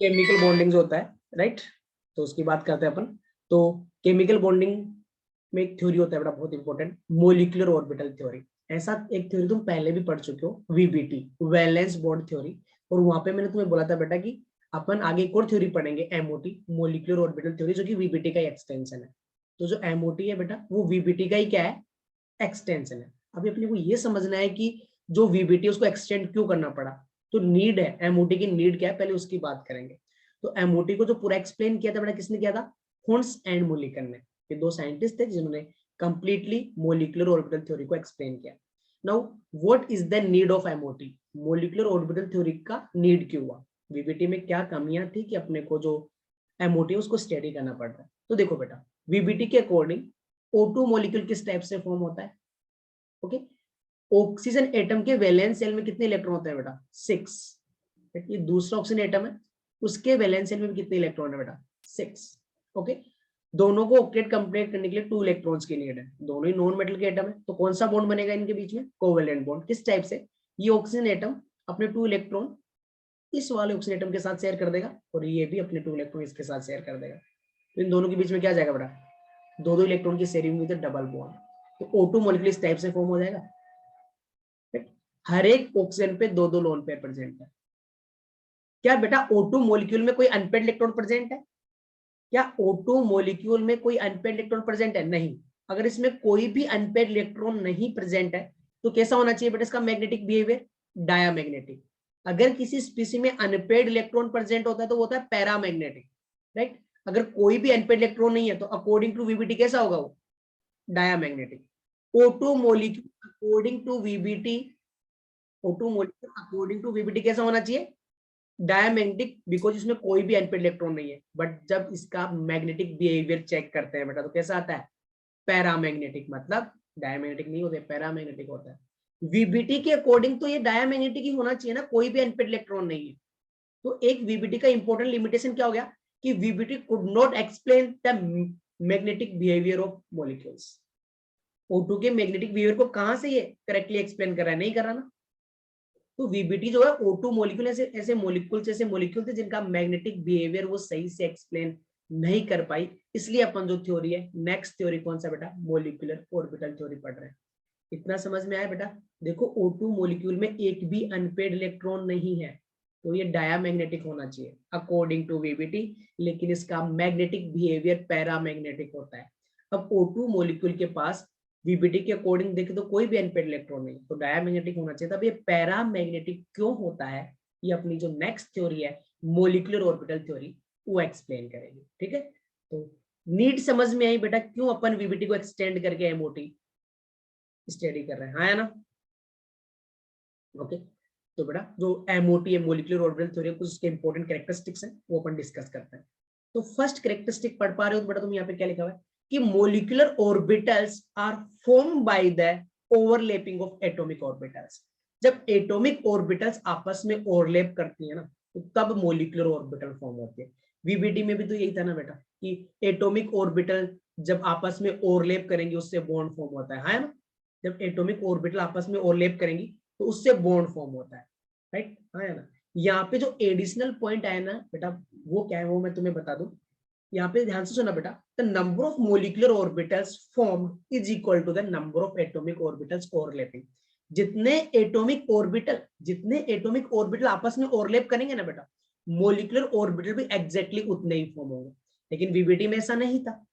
Chemical bonding जो होता है, राइट, तो उसकी बात करते हैं अपन। तो केमिकल बॉन्डिंग में एक थ्योरी होता है बड़ा बहुत इंपॉर्टेंट, मोलिकुलर ऑर्बिटल थ्योरी। ऐसा एक थ्योरी तुम पहले भी पढ़ चुके हो, वीबीटी, वैलेंस बॉन्ड थ्योरी। और वहां पे मैंने तुम्हें बोला था बेटा कि अपन आगे एक और थ्योरी पढ़ेंगे, एमओटी, मोलिकुलर ऑर्बिटल थ्योरी, जो कि वीबीटी का एक्सटेंशन है। तो जो एमओटी है बेटा, वो वीबीटी का ही क्या है, एक्सटेंशन है। अभी अपने को ये समझना है कि जो वीबीटी उसको एक्सटेंड क्यों करना पड़ा, तो नीड है, एमओटी की नीड क्या है, पहले उसकी बात करेंगे। तो एमओटी को जो पूरा एक्सप्लेन किया था बेटा, किसने किया था, हुंस एंड मोलिकन ने। ये दो साइंटिस्ट थे जिन्होंने कंप्लीटली मोलिकुलर ऑर्बिटल थ्योरी को एक्सप्लेन किया। Now what is the need of MOT, molecular orbital theory का नीड क्यों हुआ, वीबीटी में क्या कमियां थी कि अपने को जो एमओटी उसको स्टडी करना पड़ रहा है। तो देखो बेटा, वीबीटी के अकॉर्डिंग O2 मॉलिक्यूल किस टाइप से फॉर्म होता है, ओके। ऑक्सीजन एटम के वैलेंस सेल में कितने इलेक्ट्रॉन होते हैं बेटा, 6। ये दूसरा ऑक्सीजन एटम है, उसके वैलेंस सेल में भी कितने इलेक्ट्रॉन है बेटा, 6, ओके। दोनों को ऑक्टेट कंप्लीट करने के लिए 2 इलेक्ट्रॉन्स की नीड है, दोनों ही नॉन मेटल के एटम है। तो कौन सा बॉन्ड बनेगा इनके बीच में, कोवेलेंट बॉन्ड। किस टाइप से, ये ऑक्सीजन एटम अपने 2 इलेक्ट्रॉन इस वाले ऑक्सीजन एटम के साथ शेयर कर देगा, और ये भी अपने 2 इलेक्ट्रॉन इसके साथ शेयर कर देगा। तो इन दोनों के बीच में क्या जाएगा बेटा, 2 इलेक्ट्रॉन की शेयरिंग विद डबल बॉन्ड। तो O2 मॉलिक्यूल इस टाइप से फॉर्म हो जाएगा। हर एक ऑक्सीजन पे 2 लोन पेयर प्रेजेंट है। क्या बेटा O2 मॉलिक्यूल में कोई अनपेड इलेक्ट्रॉन प्रेजेंट है, क्या O2 मॉलिक्यूल में कोई अनपेड इलेक्ट्रॉन प्रेजेंट है, नहीं। अगर इसमें कोई भी अनपेड इलेक्ट्रॉन नहीं प्रेजेंट है, तो कैसा होना चाहिए बेटा इसका मैग्नेटिक बिहेवियर, डायामैग्नेटिक। अगर किसी स्पीसी में अनपेड इलेक्ट्रॉन प्रेजेंट होता है तो वो होता है पैरामैग्नेटिक, राइट। अगर कोई भी अनपेड इलेक्ट्रॉन नहीं है तो अकॉर्डिंग टू वीबीटी कैसा होगा वो, diamagnetic. O2 molecule according to VBT, O2 molecule according to VBT कैसा होना चाहिए, डायमैग्नेटिक, बिकॉज इसमें कोई भी अनपेड इलेक्ट्रॉन नहीं है। बट जब इसका मैग्नेटिक बिहेवियर चेक करते हैं बेटा, तो कैसा आता है, पैरामैग्नेटिक, मतलब डायमैग्नेटिक नहीं होते, पैरामैग्नेटिक होता है। वीबीटी के अकॉर्डिंग तो ये डायमैग्नेटिक ही होना चाहिए ना, कोई भी अनपेड इलेक्ट्रॉन नहीं है। तो एक वीबीटी का इंपॉर्टेंट लिमिटेशन क्या हो गया, कि VBT could not explain the magnetic behaviour of molecules. O2 के मैग्नेटिक बिहेवियर को कहां से ये करेक्टली एक्सप्लेन कर रहा है, नहीं कर रहा ना। तो वीबीटी जो है O2 मॉलिक्यूल ऐसे ऐसे मॉलिक्यूल थे जिनका मैग्नेटिक बिहेवियर वो सही से एक्सप्लेन नहीं कर पाई। इसलिए अपन जो थ्योरी है, नेक्स्ट थ्योरी कौन सा बेटा, मोलिकुलर ऑर्बिटल थ्योरी पढ़ रहे हैं। इतना समझ में आया बेटा। देखो O2 मॉलिक्यूल में एक भी अनपेड इलेक्ट्रॉन नहीं है, तो ये डायामैग्नेटिक होना चाहिए अकॉर्डिंग टू वीबीटी, लेकिन इसका मैग्नेटिक बिहेवियर पैरामैग्नेटिक होता है। अब O2 मॉलिक्यूल के पास वीबीटी के अकॉर्डिंग देखे तो कोई भी अनपेड इलेक्ट्रॉन नहीं, तो डायमैग्नेटिक होना चाहिए। तब ये पैरामैग्नेटिक क्यों होता है, ये अपनी जो नेक्स्ट थ्योरी है, मोलिकुलर ऑर्बिटल थ्योरी, वो एक्सप्लेन करेगी, ठीक है। तो नीड समझ में आई बेटा, क्यों अपन वीबीटी को एक्सटेंड करके एमओटी स्टडी कर रहे हैं, हाँ या ना, ओके। तो बेटा जो एमओटी है, मोलिकुलर ऑर्बिटल थ्योरी, कुछ उसके इंपॉर्टेंट कैरेक्टरिस्टिक्स हैं, वो अपन डिस्कस करते हैं। तो फर्स्ट कैरेक्टरिस्टिक पढ़ पा रहे हो तो बेटा तुम यहाँ पे क्या लिखा हुआ है, कि molecular orbitals are form by the overlapping of atomic orbitals. जब एटॉमिक ऑर्बिटल्स आपस में ओवरलैप करती है ना, तो तब मोलिकुलर ऑर्बिटल फॉर्म होती है। वीबीटी में भी तो यही था ना बेटा, कि एटॉमिक ऑर्बिटल जब आपस में ओवरलैप करेंगे उससे बॉन्ड फॉर्म होता है ना। जब एटॉमिक ऑर्बिटल आपस में ओवरलैप करेंगी तो उससे बॉन्ड फॉर्म होता है, राइट, हाँ ना। यहाँ पे जो एडिशनल पॉइंट आया ना बेटा, वो क्या है वो मैं तुम्हें बता दूं। यहाँ पे ध्यान से सुना बेटा, the number of molecular orbitals formed is equal to the number of atomic orbitals overlapping. जितने एटॉमिक ऑर्बिटल आपस में ओवरलैप करेंगे ना बेटा, मोलिकुलर ऑर्बिटल भी एग्जैक्टली उतने ही फॉर्म होंगे। लेकिन वीबीटी में ऐसा नहीं था,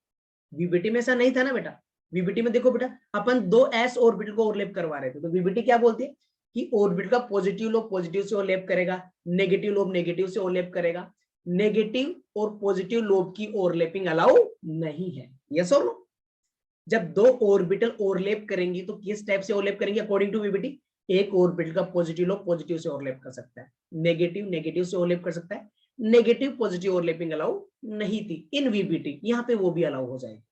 वीबीटी में ऐसा नहीं था ना बेटा। वीबीटी में देखो बेटा, अपन 2 एस ऑर्बिटल को ओवरलैप करवा रहे थे, तो वीबीटी क्या बोलती है, कि ऑर्बिटल का पॉजिटिव लोब पॉजिटिव से ओवरलैप करेगा, नेगेटिव लोब नेगेटिव से ओवरलैप करेगा, नेगेटिव और पॉजिटिव लोब की ओवरलैपिंग अलाउ नहीं है, यस और नो। जब 2 ऑर्बिटल ओवरलैप करेंगी तो किस टाइप से ओवरलैप करेंगे अकॉर्डिंग टू वीबीटी, एक ऑर्बिटल का पॉजिटिव लोब पॉजिटिव से ओवरलैप कर सकता है, नेगेटिव नेगेटिव से ओवरलैप कर सकता है, नेगेटिव पॉजिटिव ओवरलैपिंग अलाउ नहीं थी इन वीबीटी, यहाँ पे वो भी अलाउ हो जाएगी,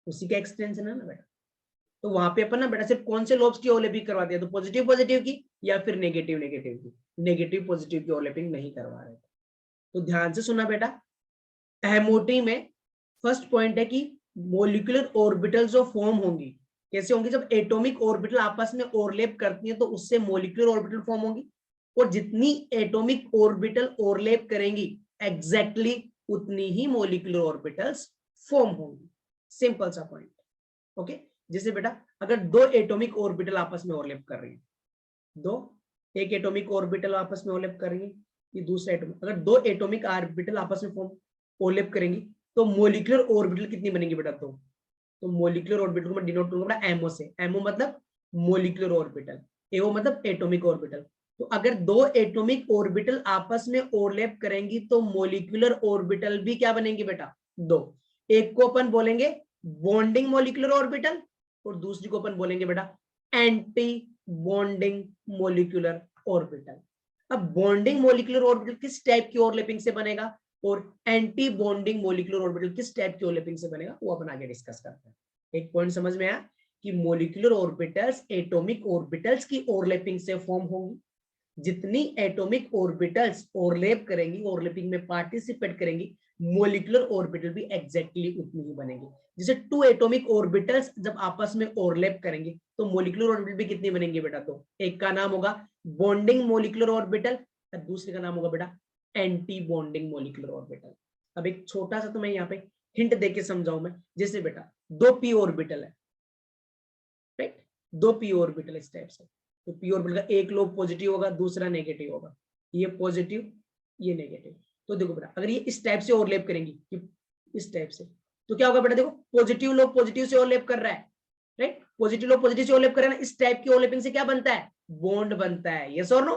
उसी का एक्सटेंशन है ना बेटा। तो वहां पे अपन ना बेटा सिर्फ कौन से लोब्स की ओवरलैपिंग करवाते हैं, तो पॉजिटिव पॉजिटिव की या फिर नेगेटिव नेगेटिव की, नेगेटिव पॉजिटिव की ओवरलैपिंग नहीं करवा रहे। तो ध्यान से सुना बेटा, एमओटी में फर्स्ट पॉइंट है कि मोलिकुलर ऑर्बिटल जो फॉर्म होंगी कैसे होंगी, जब एटॉमिक ऑर्बिटल आपस में ओवरलैप करती हैं तो उससे मोलिकुलर ऑर्बिटल फॉर्म होंगी। और जितनी एटॉमिक ऑर्बिटल ओवरलैप करेंगी एग्जैक्टली उतनी ही मॉलिक्यूलर ऑर्बिटल्स फॉर्म होंगी। सिंपल सा पॉइंट। ओके, जैसे बेटा अगर दो एटॉमिक ऑर्बिटल आपस में ओवरलैप कर रही है, एक एटॉमिक ऑर्बिटल आपस में ओवरलैप कर रही है, ये दूसरा एटॉमिक, अगर दो एटॉमिक ऑर्बिटल आपस में ओवरलैप करेंगी तो मॉलिक्यूलर ऑर्बिटल कितनी बनेगी बेटा? तो मॉलिक्यूलर ऑर्बिटल को मैं डिनोट करूंगा बेटा एमओ से। एमओ मतलब मॉलिक्यूलर ऑर्बिटल, एओ मतलब एटॉमिक ऑर्बिटल। तो अगर दो एटॉमिक ऑर्बिटल आपस में ओवरलैप करेंगी तो मॉलिक्यूलर ऑर्बिटल भी क्या बनेंगे बेटा? दो। एक को अपन बोलेंगे बॉन्डिंग मॉलिक्यूलर ऑर्बिटल और दूसरी को अपन बोलेंगे बेटा एंटी बॉन्डिंग मॉलिक्यूलर ऑर्बिटल। अब बॉन्डिंग मॉलिक्यूलर ऑर्बिटल किस टाइप की ओवरलैपिंग से बनेगा और एंटी बॉन्डिंग मॉलिक्यूलर ऑर्बिटल किस टाइप की ओवरलैपिंग से बनेगा, वो अपन आगे डिस्कस करते हैं। एक पॉइंट समझ में आया कि मॉलिक्यूलर ऑर्बिटल्स एटॉमिक ऑर्बिटल्स की ओवरलैपिंग से फॉर्म होंगी। जितनी एटॉमिक ऑर्बिटल्स ओवरलैप करेंगी, ओवरलैपिंग में पार्टिसिपेट करेंगी, मॉलिक्यूलर ऑर्बिटल भी एग्जैक्टली उतनी ही बनेगी। जैसे टू एटॉमिक ऑर्बिटल्स जब आपस में ओवरलैप करेंगे तो मॉलिक्यूलर ऑर्बिटल भी कितनी बनेंगी बेटा? तो एक का नाम होगा बॉन्डिंग मॉलिक्यूलर ऑर्बिटल और दूसरे का नाम होगा बेटा एंटी बॉन्डिंग मॉलिक्यूलर ऑर्बिटल। अब एक छोटा सा तुम्हें यहाँ पे हिंट देके समझाऊं मैं। जैसे बेटा दो पी ऑर्बिटल है, राइट, दो पी ऑर्बिटल इस टाइप से, तो पी ऑर्बिटल का एक लोब पॉजिटिव होगा, दूसरा नेगेटिव होगा, ये पॉजिटिव ये नेगेटिव। तो देखो बेटा अगर ये इस टाइप से ओवरलैप करेंगी, इस टाइप से, तो क्या होगा बेटा? देखो पॉजिटिव लोब पॉजिटिव से ओवरलैप कर रहा है, राइट, पॉजिटिव लोब पॉजिटिव से ओवरलैप कर रहा है ना, इस टाइप की ओवरलैपिंग से क्या बनता है? बॉन्ड बनता है। यस और नो?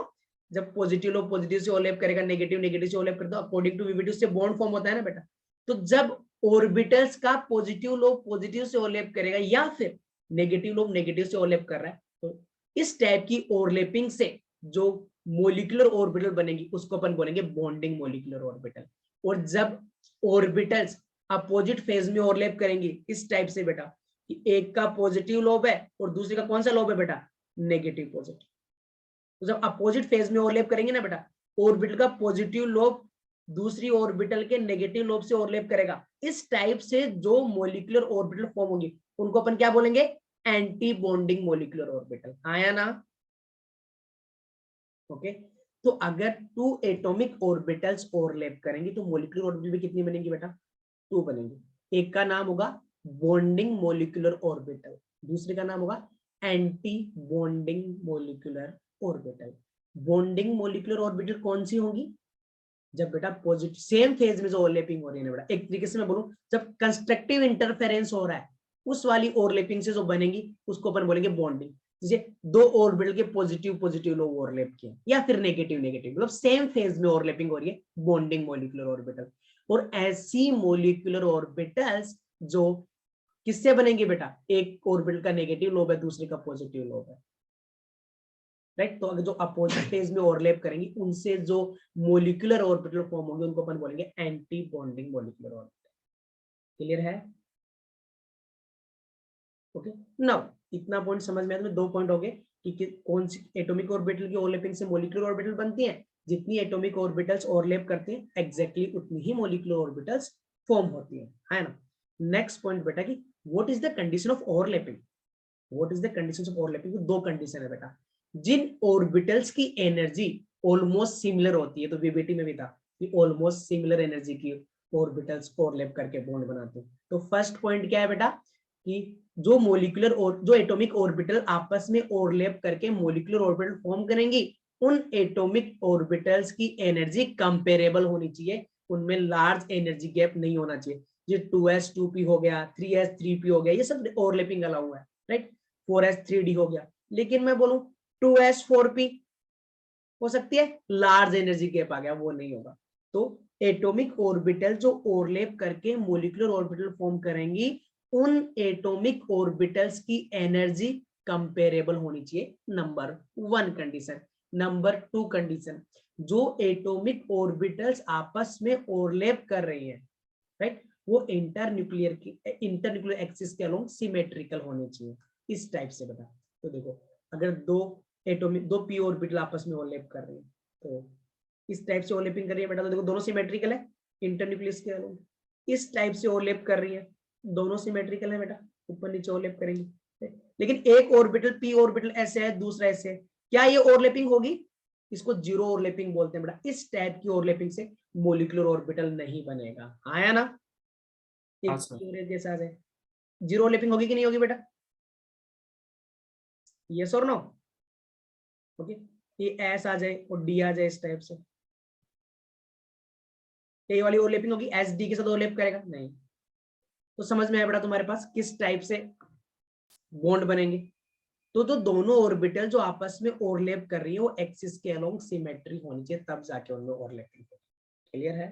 जब पॉजिटिव लोब पॉजिटिव से ओवरलैप करेगा, नेगेटिव नेगेटिव से ओवरलैप करता है, अकॉर्डिंग टू वीवीटी उससे बॉन्ड फॉर्म होता है ना बेटा। तो जब ऑर्बिटल्स का पॉजिटिव लोब पॉजिटिव से ओवरलैप करेगा या फिर नेगेटिव लोब नेगेटिव से ओवरलैप कर रहा है, तो इस टाइप की ओवरलैपिंग से जो मॉलिक्यूलर ऑर्बिटल बनेगी उसको अपन बोलेंगे बॉन्डिंग मॉलिक्यूलर ऑर्बिटल। और जब ऑर्बिटल्स अपोजिट फेज में ओवरलैप करेंगी इस टाइप से बेटा कि एक का पॉजिटिव लोब है और दूसरे का कौन सा लोब है बेटा? Negative positive. तो जब अपोजिट फेज में ओवरलैप करेंगे ना बेटा, ऑर्बिटल का पॉजिटिव लोब दूसरी ऑर्बिटल के नेगेटिव लोब से ओवरलैप करेगा, इस टाइप से जो मॉलिक्यूलर ऑर्बिटल फॉर्म होंगी उनको अपन क्या बोलेंगे? Anti bonding molecular orbital. आया ना? ओके, तो अगर टू एटॉमिक ऑर्बिटल्स ओवरलैप करेंगे तो मॉलिक्यूलर ऑर्बिटल भी कितनी बनेगी बेटा? टू बनेंगी। एक का नाम होगा बॉन्डिंग मॉलिक्यूलर ऑर्बिटल, दूसरे का नाम होगा anti bonding molecular orbital. Bonding molecular orbital कौन सी होगी? जब बेटा पॉजिटिव सेम फेज में जो ओवरलैपिंग हो रही है ना बेटा, एक तरीके से मैं बोलूं जब कंस्ट्रक्टिव इंटरफेरेंस हो रहा है उस वाली ओवरलैपिंग से जो बनेगी उसको अपन बोलेंगे बॉन्डिंग। जैसे दो ऑर्बिटल के पॉजिटिव पॉजिटिव लोग ओवरलैप किए या फिर नेगेटिव नेगेटिव, मतलब सेम फेज में ओवरलैपिंग हो रही है, बॉन्डिंग मॉलिक्यूलर ऑर्बिटल। और ऐसी मॉलिक्यूलर ऑर्बिटल्स जो किससे बनेंगे बेटा? एक ऑर्बिटल का नेगेटिव लोब है, दूसरे का पॉजिटिव लोब है, राइट। तो अगर जो अपोजिट फेज में ओवरलैप करेंगी उनसे जो मॉलिक्यूलर ऑर्बिटल फॉर्म होंगे उनको अपन बोलेंगे anti bonding molecular orbital. Clear है? ओके, नाउ इतना पॉइंट समझ में आया। तो दो पॉइंट हो गए कि कौन सी एटॉमिक ऑर्बिटल की ओवरलैपिंग से मॉलिक्यूलर ऑर्बिटल बनती है। जितनी एटॉमिक ऑर्बिटल्स ओवरलैप करते हैं एग्जैक्टली उतनी ही मॉलिक्यूलर ऑर्बिटल्स फॉर्म होती है ना। नेक्स्ट पॉइंट बेटा कि what is the condition of overlapping? What is the condition of overlapping? दो कंडीशन है बेटा। जिन ऑर्बिटल्स की एनर्जी ऑलमोस्ट सिमिलर होती है, तो वीबीटी में भी था कि ऑलमोस्ट सिमिलर एनर्जी की ऑर्बिटल्स ओवरलैप करके बॉन्ड बनाते हैं। तो फर्स्ट पॉइंट क्या है बेटा कि जो मॉलिक्यूलर और जो एटॉमिक ऑर्बिटल आपस में ओवरलैप करके मॉलिक्यूलर ऑर्बिटल फॉर्म करेंगी उन एटॉमिक ऑर्बिटल्स की एनर्जी कंपेरेबल होनी चाहिए, उनमें लार्ज एनर्जी गैप नहीं होना चाहिए। ये 2s 2p हो गया, 3s 3p हो गया, ये सब ओवरलैपिंग अलाउ हुआ है, राइट। 4s 3d हो गया। लेकिन मैं बोलूं 2s 4p हो सकती है, लार्ज एनर्जी गैप आ गया, वो नहीं होगा। तो एटॉमिक ऑर्बिटल जो ओवरलैप करके मॉलिक्यूलर ऑर्बिटल फॉर्म करेंगी उन एटॉमिक ऑर्बिटल्स की एनर्जी कंपेरेबल होनी चाहिए, नंबर 1 कंडीशन। नंबर 2 कंडीशन, जो एटॉमिक ऑर्बिटल्स आपस में ओवरलैप कर रही है, राइट, वो इंटरन्यूक्लियर एक्सिस के अलोंग सिमेट्रिकल होने चाहिए, इस टाइप से बता। तो देखो अगर दो पी ऑर्बिटल आपस में ओवरलैप कर रही है तो इस टाइप से ओवरलैपिंग कर रही है बेटा, तो देखो दोनों सिमेट्रिकल है, इंटरन्यूक्लियस के अलोंग इस टाइप से ओवरलैप कर रही है, दोनों सिमेट्रिकल है बेटा, ऊपर नीचे ओवरलैप करेंगे। लेकिन एक ऑर्बिटल पी ऑर्बिटल ऐसे है, दूसरा ऐसे है, क्या ये ओवरलैपिंग होगी? इसको जीरो ओवरलैपिंग बोलते हैं बेटा। इस टाइप की ओवरलैपिंग से मोलिकुलर ऑर्बिटल नहीं बनेगा। हाँ या ना? हाँ सर। के साथ है जीरो ओवरलैपिंग होगी कि नहीं होगी बेटा? यस और नो? ओके, ये एस आ जाए और डी आ जाए इस टाइप से, ये वाली ओवरलैपिंग होगी, एस डी के साथ ओवरलैप करेगा नहीं। तो समझ में आया बेटा तुम्हारे पास किस टाइप से बॉन्ड बनेंगे? तो दोनों ऑर्बिटल जो आपस में ओवरलैप कर रही है वो एक्सिस के अलोंग सिमेट्री होनी चाहिए, तब जाके उनमें ओवरलैपिंग होगी। क्लियर है?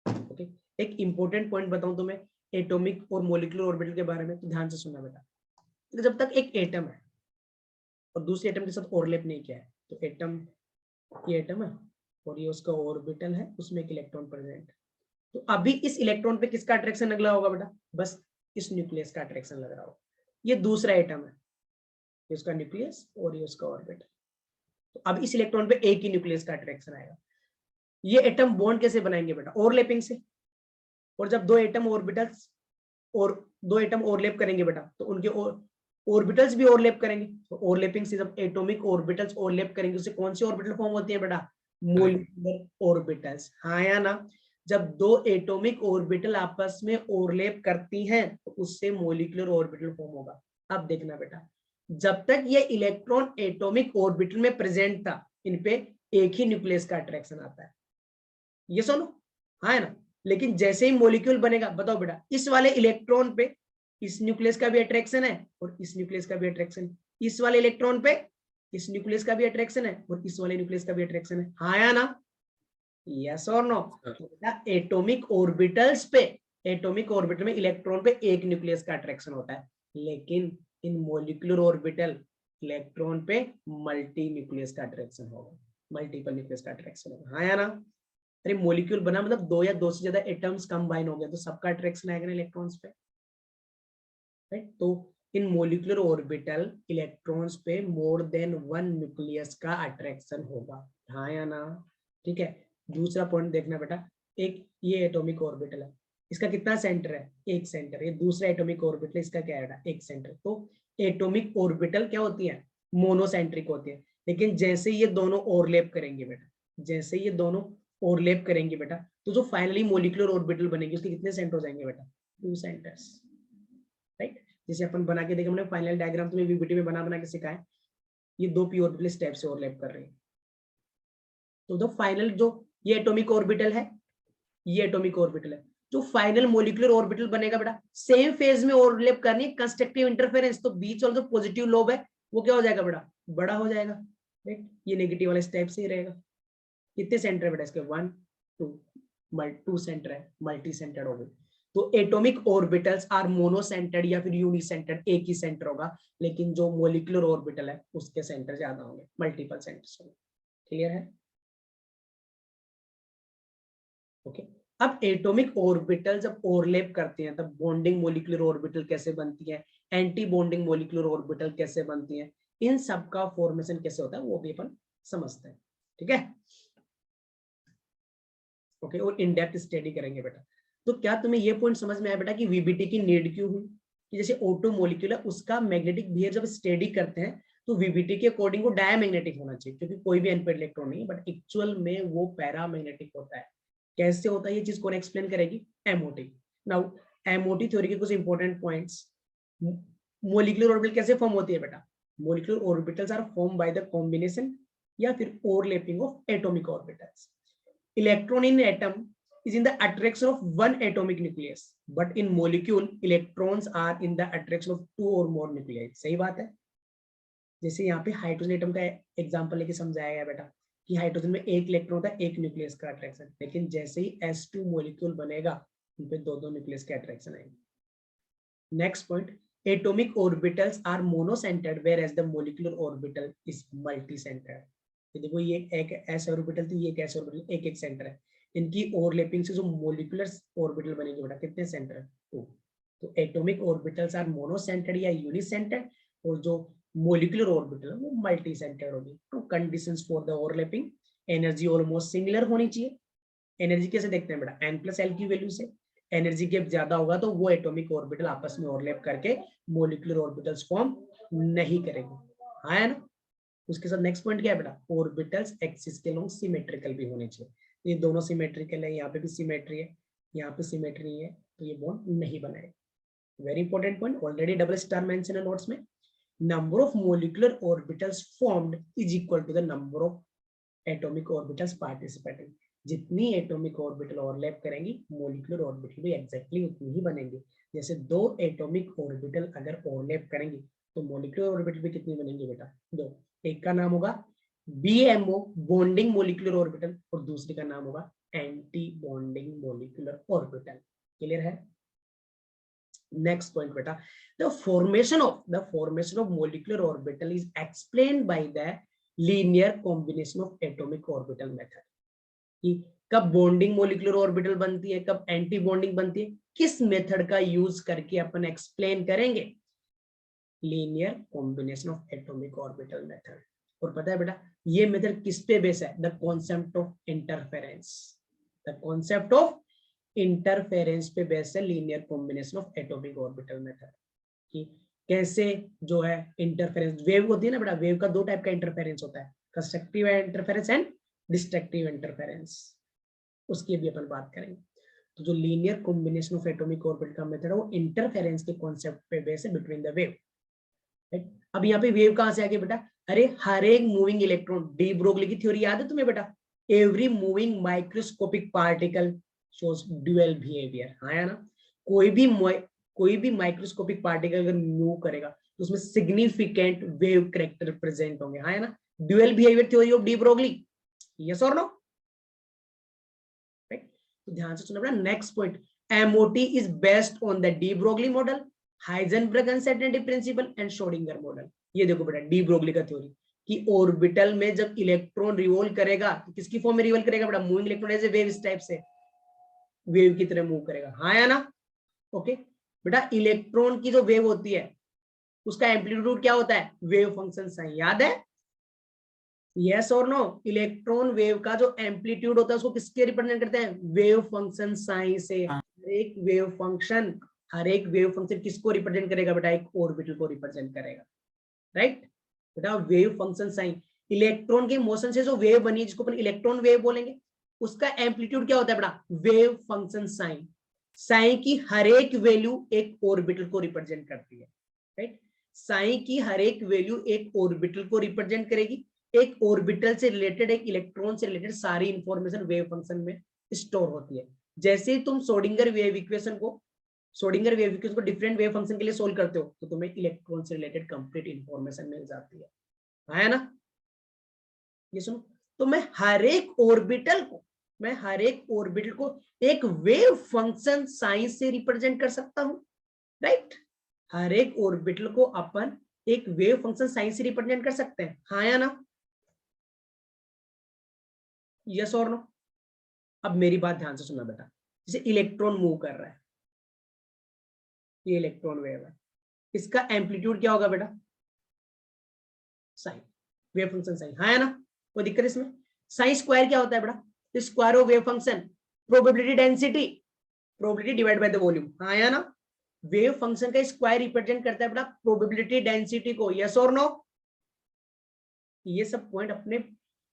ओके, एक इंपॉर्टेंट पॉइंट बताऊं तुम्हें एटॉमिक और मॉलिक्यूलर ऑर्बिटल के बारे में, तो ध्यान से सुनना बेटा। तो जब तक एक एटम है और दूसरे एटम के साथ ओवरलैप नहीं किया है, तो एटम, ये एटम है और ये उसका ऑर्बिटल है, उसमें एक इलेक्ट्रॉन प्रेजेंट। तो अभी इस इलेक्ट्रॉन पे किसका अट्रैक्शन लग रहा होगा बेटा? बस इस न्यूक्लियस का अट्रैक्शन लग रहा होगा। ये दूसरा एटम है, इसका न्यूक्लियस और ये उसका ऑर्बिटल। तो अब इस इलेक्ट्रॉन पे एक ही न्यूक्लियस का अट्रैक्शन आएगा। ये एटम बॉन्ड कैसे बनाएंगे बेटा? ओवरलैपिंग से। और जब दो एटम ऑर्बिटल्स और दो एटम ओवरलैप करेंगे बेटा, तो उनके ऑर्बिटल्स भी ओवरलैप करेंगे। तो ओवरलैपिंग से जब एटॉमिक ऑर्बिटल्स ओवरलैप करेंगे, उससे कौन सी ऑर्बिटल फॉर्म होती है बेटा? Molecular orbitals. हाँ या ना? जब दो एटॉमिक ऑर्बिटल आपस में ओवरलैप करती हैं, तो उससे मोलिकुलर ऑर्बिटल फॉर्म होगा। अब देखना बेटा, जब तक ये इलेक्ट्रॉन एटॉमिक ऑर्बिटल में प्रेजेंट था, इन पे एक ही न्यूक्लियस का अट्रैक्शन आता है। ये सुनो, हाँ है ना? लेकिन जैसे ही मॉलिक्यूल बनेगा, बताओ बेटा, इस वाले इलेक्ट्रॉन पे इस न्यूक्लियस का भी अट्रैक्शन है और इस न्यूक्लियस का भी अट्रैक्शन है। इस वाले इलेक्ट्रॉन पे इस न्यूक्लियस का भी अट्रैक्शन है और इस वाले न्यूक्लियस का भी अट्रैक्शन है। हाँ या ना? यस और नो? तो बेटा एटॉमिक ऑर्बिटल्स पे, एटॉमिक ऑर्बिटल में इलेक्ट्रॉन पे एक न्यूक्लियस का अट्रैक्शन होता है, लेकिन इन मॉलिक्यूलर ऑर्बिटल इलेक्ट्रॉन पे मल्टी न्यूक्लियस का अट्रैक्शन होगा, मल्टीपल न्यूक्लियस का अट्रैक्शन होगा। हाँ या ना? अरे मॉलिक्यूल बना मतलब दो या दो से ज्यादा एटम्स कंबाइन हो गए, तो सबका अट्रैक्शन आएगा ना इलेक्ट्रॉन्स पे, राइट? तो इन मॉलिक्यूलर ऑर्बिटल इलेक्ट्रॉन्स पे मोर देन वन न्यूक्लियस का अट्रैक्शन होगा। हाँ या ना? ठीक है। दूसरा पॉइंट देखना बेटा, एक ये एटॉमिक ऑर्बिटल है, इसका कितना सेंटर है? एक सेंटर। ये दूसरा एटॉमिक ऑर्बिटल, इसका क्या है? एक सेंटर। तो एटॉमिक ऑर्बिटल क्या होती है? मोनोसेंट्रिक होती है। लेकिन जैसे ये दोनों ओवरलैप करेंगे बेटा, जैसे ये दोनों ओवरलैप करेंगे बेटा, तो जो फाइनली मॉलिक्यूलर ऑर्बिटल बनेगी, उसके कितने सेंटर हो जाएंगे बेटा? 2 सेंटर्स, राइट? जैसे अपन बना के देखे, हमने फाइनल डायग्राम तुम्हें वीबीटी में बना के सिखाया। ये दो पी ऑर्बिटल स्टेप से ओवरलैप कर रहे हैं। तो द फाइनल जो ये एटॉमिक ऑर्बिटल है, ये एटॉमिक ऑर्बिटल है, जो फाइनल मॉलिक्यूलर ऑर्बिटल बनेगा बेटा, सेम फेज में ओवरलैप करनी है, कंस्ट्रक्टिव इंटरफेरेंस। तो बीच वाला जो पॉजिटिव लोब है वो क्या हो जाएगा बेटा? बड़ा हो जाएगा, राइट? ये नेगेटिव वाले स्टेप से ही रहेगा। कितने सेंटर है बेटा इसके? 1 2 सेंटर है, मल्टी सेंटर्ड हो गए। तो एटॉमिक ऑर्बिटल्स आर मोनोसेंटर्ड या फिर यूनिसेंटर्ड, एक ही सेंटर होगा। लेकिन जो मॉलिक्यूलर ऑर्बिटल है उसके सेंटर ज्यादा होंगे, मल्टीपल सेंटर्स होंगे। क्लियर है? ओके। अब एटॉमिक ऑर्बिटल जब ओवरलैप करते हैं, तब बॉन्डिंग मॉलिक्यूलर ऑर्बिटल कैसे बनती है, एंटी बॉन्डिंग मॉलिक्यूलर ऑर्बिटल कैसे बनती है, इन सब का फॉर्मेशन कैसे होता है वो भी अपन समझते हैं। ठीक है? ओके, और इन डेप्थ स्टडी करेंगे बेटा। तो क्या तुम्हें ये पॉइंट समझ में आया बेटा कि वीबीटी की नीड क्यों हुई? कि जैसे ऑटो मॉलिक्यूल है, उसका मैग्नेटिक बिहेवियर जब स्टडी करते हैं, तो वीबीटी के अकॉर्डिंग वो डायमैग्नेटिक होना चाहिए, क्योंकि कोई भी अनपेड इलेक्ट्रॉन नहीं है, बट एक्चुअल में वो पैरामैग्नेटिक होता है। कैसे होता है ये चीज कौन एक्सप्लेन करेगी? एमओटी। नाउ एमओटी थ्योरी के कुछ इंपॉर्टेंट पॉइंट्स। मोलिकुलर ऑर्बिटल कैसे फॉर्म होती है बेटा? Molecular orbitals are form by the combination या फिर overlapping of atomic orbitals. Electron in atom is in the attraction of one atomic nucleus, but in molecule electrons are in the attraction of two or more nuclei. सही बात है? जैसे यहाँ पे hydrogen atom का example लेके समझाया गया बेटा कि हाइड्रोजन में एक इलेक्ट्रॉन होता है, एक न्यूक्लियस का अट्रैक्शन, लेकिन जैसे ही S2 मॉलिक्यूल बनेगा, उन पे दो दो न्यूक्लियस के अट्रैक्शन आएंगे। Next point, atomic orbitals are monocentered whereas the molecular orbital is multi-centered. देखो ये एक एस ऑर्बिटल थी, ये एक एस ऑर्बिटल, एक एक सेंटर है। इनकी ओवरलैपिंग से जो मोलिकुलर ऑर्बिटल बनेंगे बेटा, कितने सेंटर है? 2। तो एटॉमिक ऑर्बिटल्स आर मोनोसेंटर्ड या यूनिसेंटर्ड, और जो मोलिकुलर ऑर्बिटल है वो मल्टी सेंटर्ड होगी। तो conditions for the overlapping, energy almost similar होनी चाहिए। एनर्जी कैसे देखते हैं बेटा? n+l की वैल्यू से। एनर्जी गैप ज्यादा होगा तो वो एटॉमिक ऑर्बिटल आपस में ओवरलैप करके मोलिकुलर ऑर्बिटल्स फॉर्म नहीं करेंगे। हाँ है ना? उसके साथ नेक्स्ट पॉइंट क्या है बेटा, ऑर्बिटल्स एक्सिस के लॉन्ग सिमेट्रिकल भी होने चाहिए। ये दोनों सिमेट्रिकल है, यहाँ पे भी सिमेट्री है, यहाँ पे सिमेट्री नहीं है, तो ये बॉन्ड नहीं बनाएगा। Very important point, already double star mention है नोट्स में। Number of molecular orbitals formed is equal to the number of atomic orbitals participating. जितनी एटॉमिक ऑर्बिटल ओवरलैप करेंगी, मोलिकुलर ऑर्बिटल भी एग्जैक्टली उतनी ही बनेंगी। जैसे 2 एटॉमिक ऑर्बिटल अगर ओवरलैप करेंगी तो मोलिकुलर ऑर्बिटल भी कितनी बनेंगी बेटा, 2। एक का नाम होगा BMO बॉन्डिंग मोलिकुलर ऑर्बिटल और दूसरे का नाम होगा anti bonding molecular orbital. Clear है? नेक्स्ट पॉइंट बेटा, the formation of molecular orbital is explained by the linear combination of atomic orbital method। कि कब बॉन्डिंग मोलिकुलर ऑर्बिटल बनती है, कब एंटी बॉन्डिंग बनती है, किस मेथड का यूज करके अपन एक्सप्लेन करेंगे, linear combination of atomic orbital method. और पता है बेटा ये मेथड किस पे बेस है, the concept of interference. The concept of interference पे बेस है linear combination of atomic orbital method. कि कैसे जो है इंटरफेरेंस, वेव होती है ना बेटा, वेव का 2 टाइप का इंटरफेरेंस होता है, constructive interference and destructive interference, उसकी भी अपन बात करेंगे। तो जो linear combination of atomic orbital का मेथड है वो इंटरफेरेंस के कॉन्सेप्ट पे बेस है बिटवीन द वेव। अब यहाँ पे वेव कहां से आ गई बेटा, अरे हर एक मूविंग इलेक्ट्रॉन, डी ब्रोगली की थ्योरी याद है तुम्हें बेटा, every moving microscopic particle shows dual behaviour. हाँ या ना, कोई भी माइक्रोस्कोपिक पार्टिकल अगर मूव करेगा तो उसमें सिग्निफिकेंट वेव कैरेक्टर प्रेजेंट होंगे। हाँ या ना, dual behaviour theory of de Broglie, yes और नो? तो ध्यान से सुनना बेटा। Next point, MOT is based on the de Broglie model, Heisenberg uncertainty principle and Schrodinger model. ये देखो बेटा डी ब्रोगली का थ्योरी कि ऑर्बिटल में जब इलेक्ट्रॉन रिवॉल्व करेगा तो किसकी फॉर्म में रिवॉल्व करेगा बेटा, moving electron as a wave, इस टाइप से वेव की तरह मूव करेगा। हाँ या ना? ओके बेटा, इलेक्ट्रॉन की जो वेव होती है उसका एम्पलीट्यूड क्या होता है, वेव फंक्शन साइन, याद है? यस और नो? इलेक्ट्रॉन वेव का जो एम्पलीट्यूड होता है उसको किसके रिप्रेजेंट करते हैं, वेव फंक्शन साइन से। हर एक वेव फंक्शन किसको रिप्रेजेंट करेगा बेटा, एक ऑर्बिटल को रिप्रेजेंट करेगा, राइट बेटा। वेव फंक्शन साइन, इलेक्ट्रॉन के मोशन से जो वेव बनी जिसको अपन इलेक्ट्रॉन वेव बोलेंगे, उसका एम्पलीट्यूड क्या होता है बेटा, वेव फंक्शन साइन। साइन की हर एक वैल्यू एक ऑर्बिटल को रिप्रेजेंट करती है, राइट। साइन की हर एक वैल्यू एक ऑर्बिटल को रिप्रेजेंट करेगी। एक ऑर्बिटल से रिलेटेड, एक इलेक्ट्रॉन से रिलेटेड सारी इंफॉर्मेशन वेव फंक्शन में स्टोर होती है। जैसे ही तुम श्रोडिंगर वेव इक्वेशन को डिफरेंट वेव फंक्शन के लिए सोल्व करते हो तो तुम्हें इलेक्ट्रॉन से रिलेटेड कंप्लीट इंफॉर्मेशन मिल जाती है ना? ये सुनो, तो मैं हर एक ऑर्बिटल को एक वेव फंक्शन साइन से रिप्रेजेंट कर सकता हूं, राइट। हर एक ऑर्बिटल को अपन एक वेव फंक्शन साइन से रिप्रेजेंट कर सकते हैं, हाँ या ना? यस और नो? अब मेरी बात ध्यान से सुनना बेटा, जैसे इलेक्ट्रॉन मूव कर रहा है, ये इलेक्ट्रॉन वेव है, इसका एम्पलीट्यूड क्या होगा बेटा, साइन, वेव फंक्शन साइन, हाँ या ना? कोई दिक्कत इसमें? साइन स्क्वायर क्या होता है बेटा, square of wave function, probability density, probability divide by the volume, हाँ या ना? वेव फंक्शन का स्क्वायर रिप्रेजेंट करता है बेटा प्रोबेबिलिटी डेंसिटी को, यस और नो? ये सब पॉइंट अपने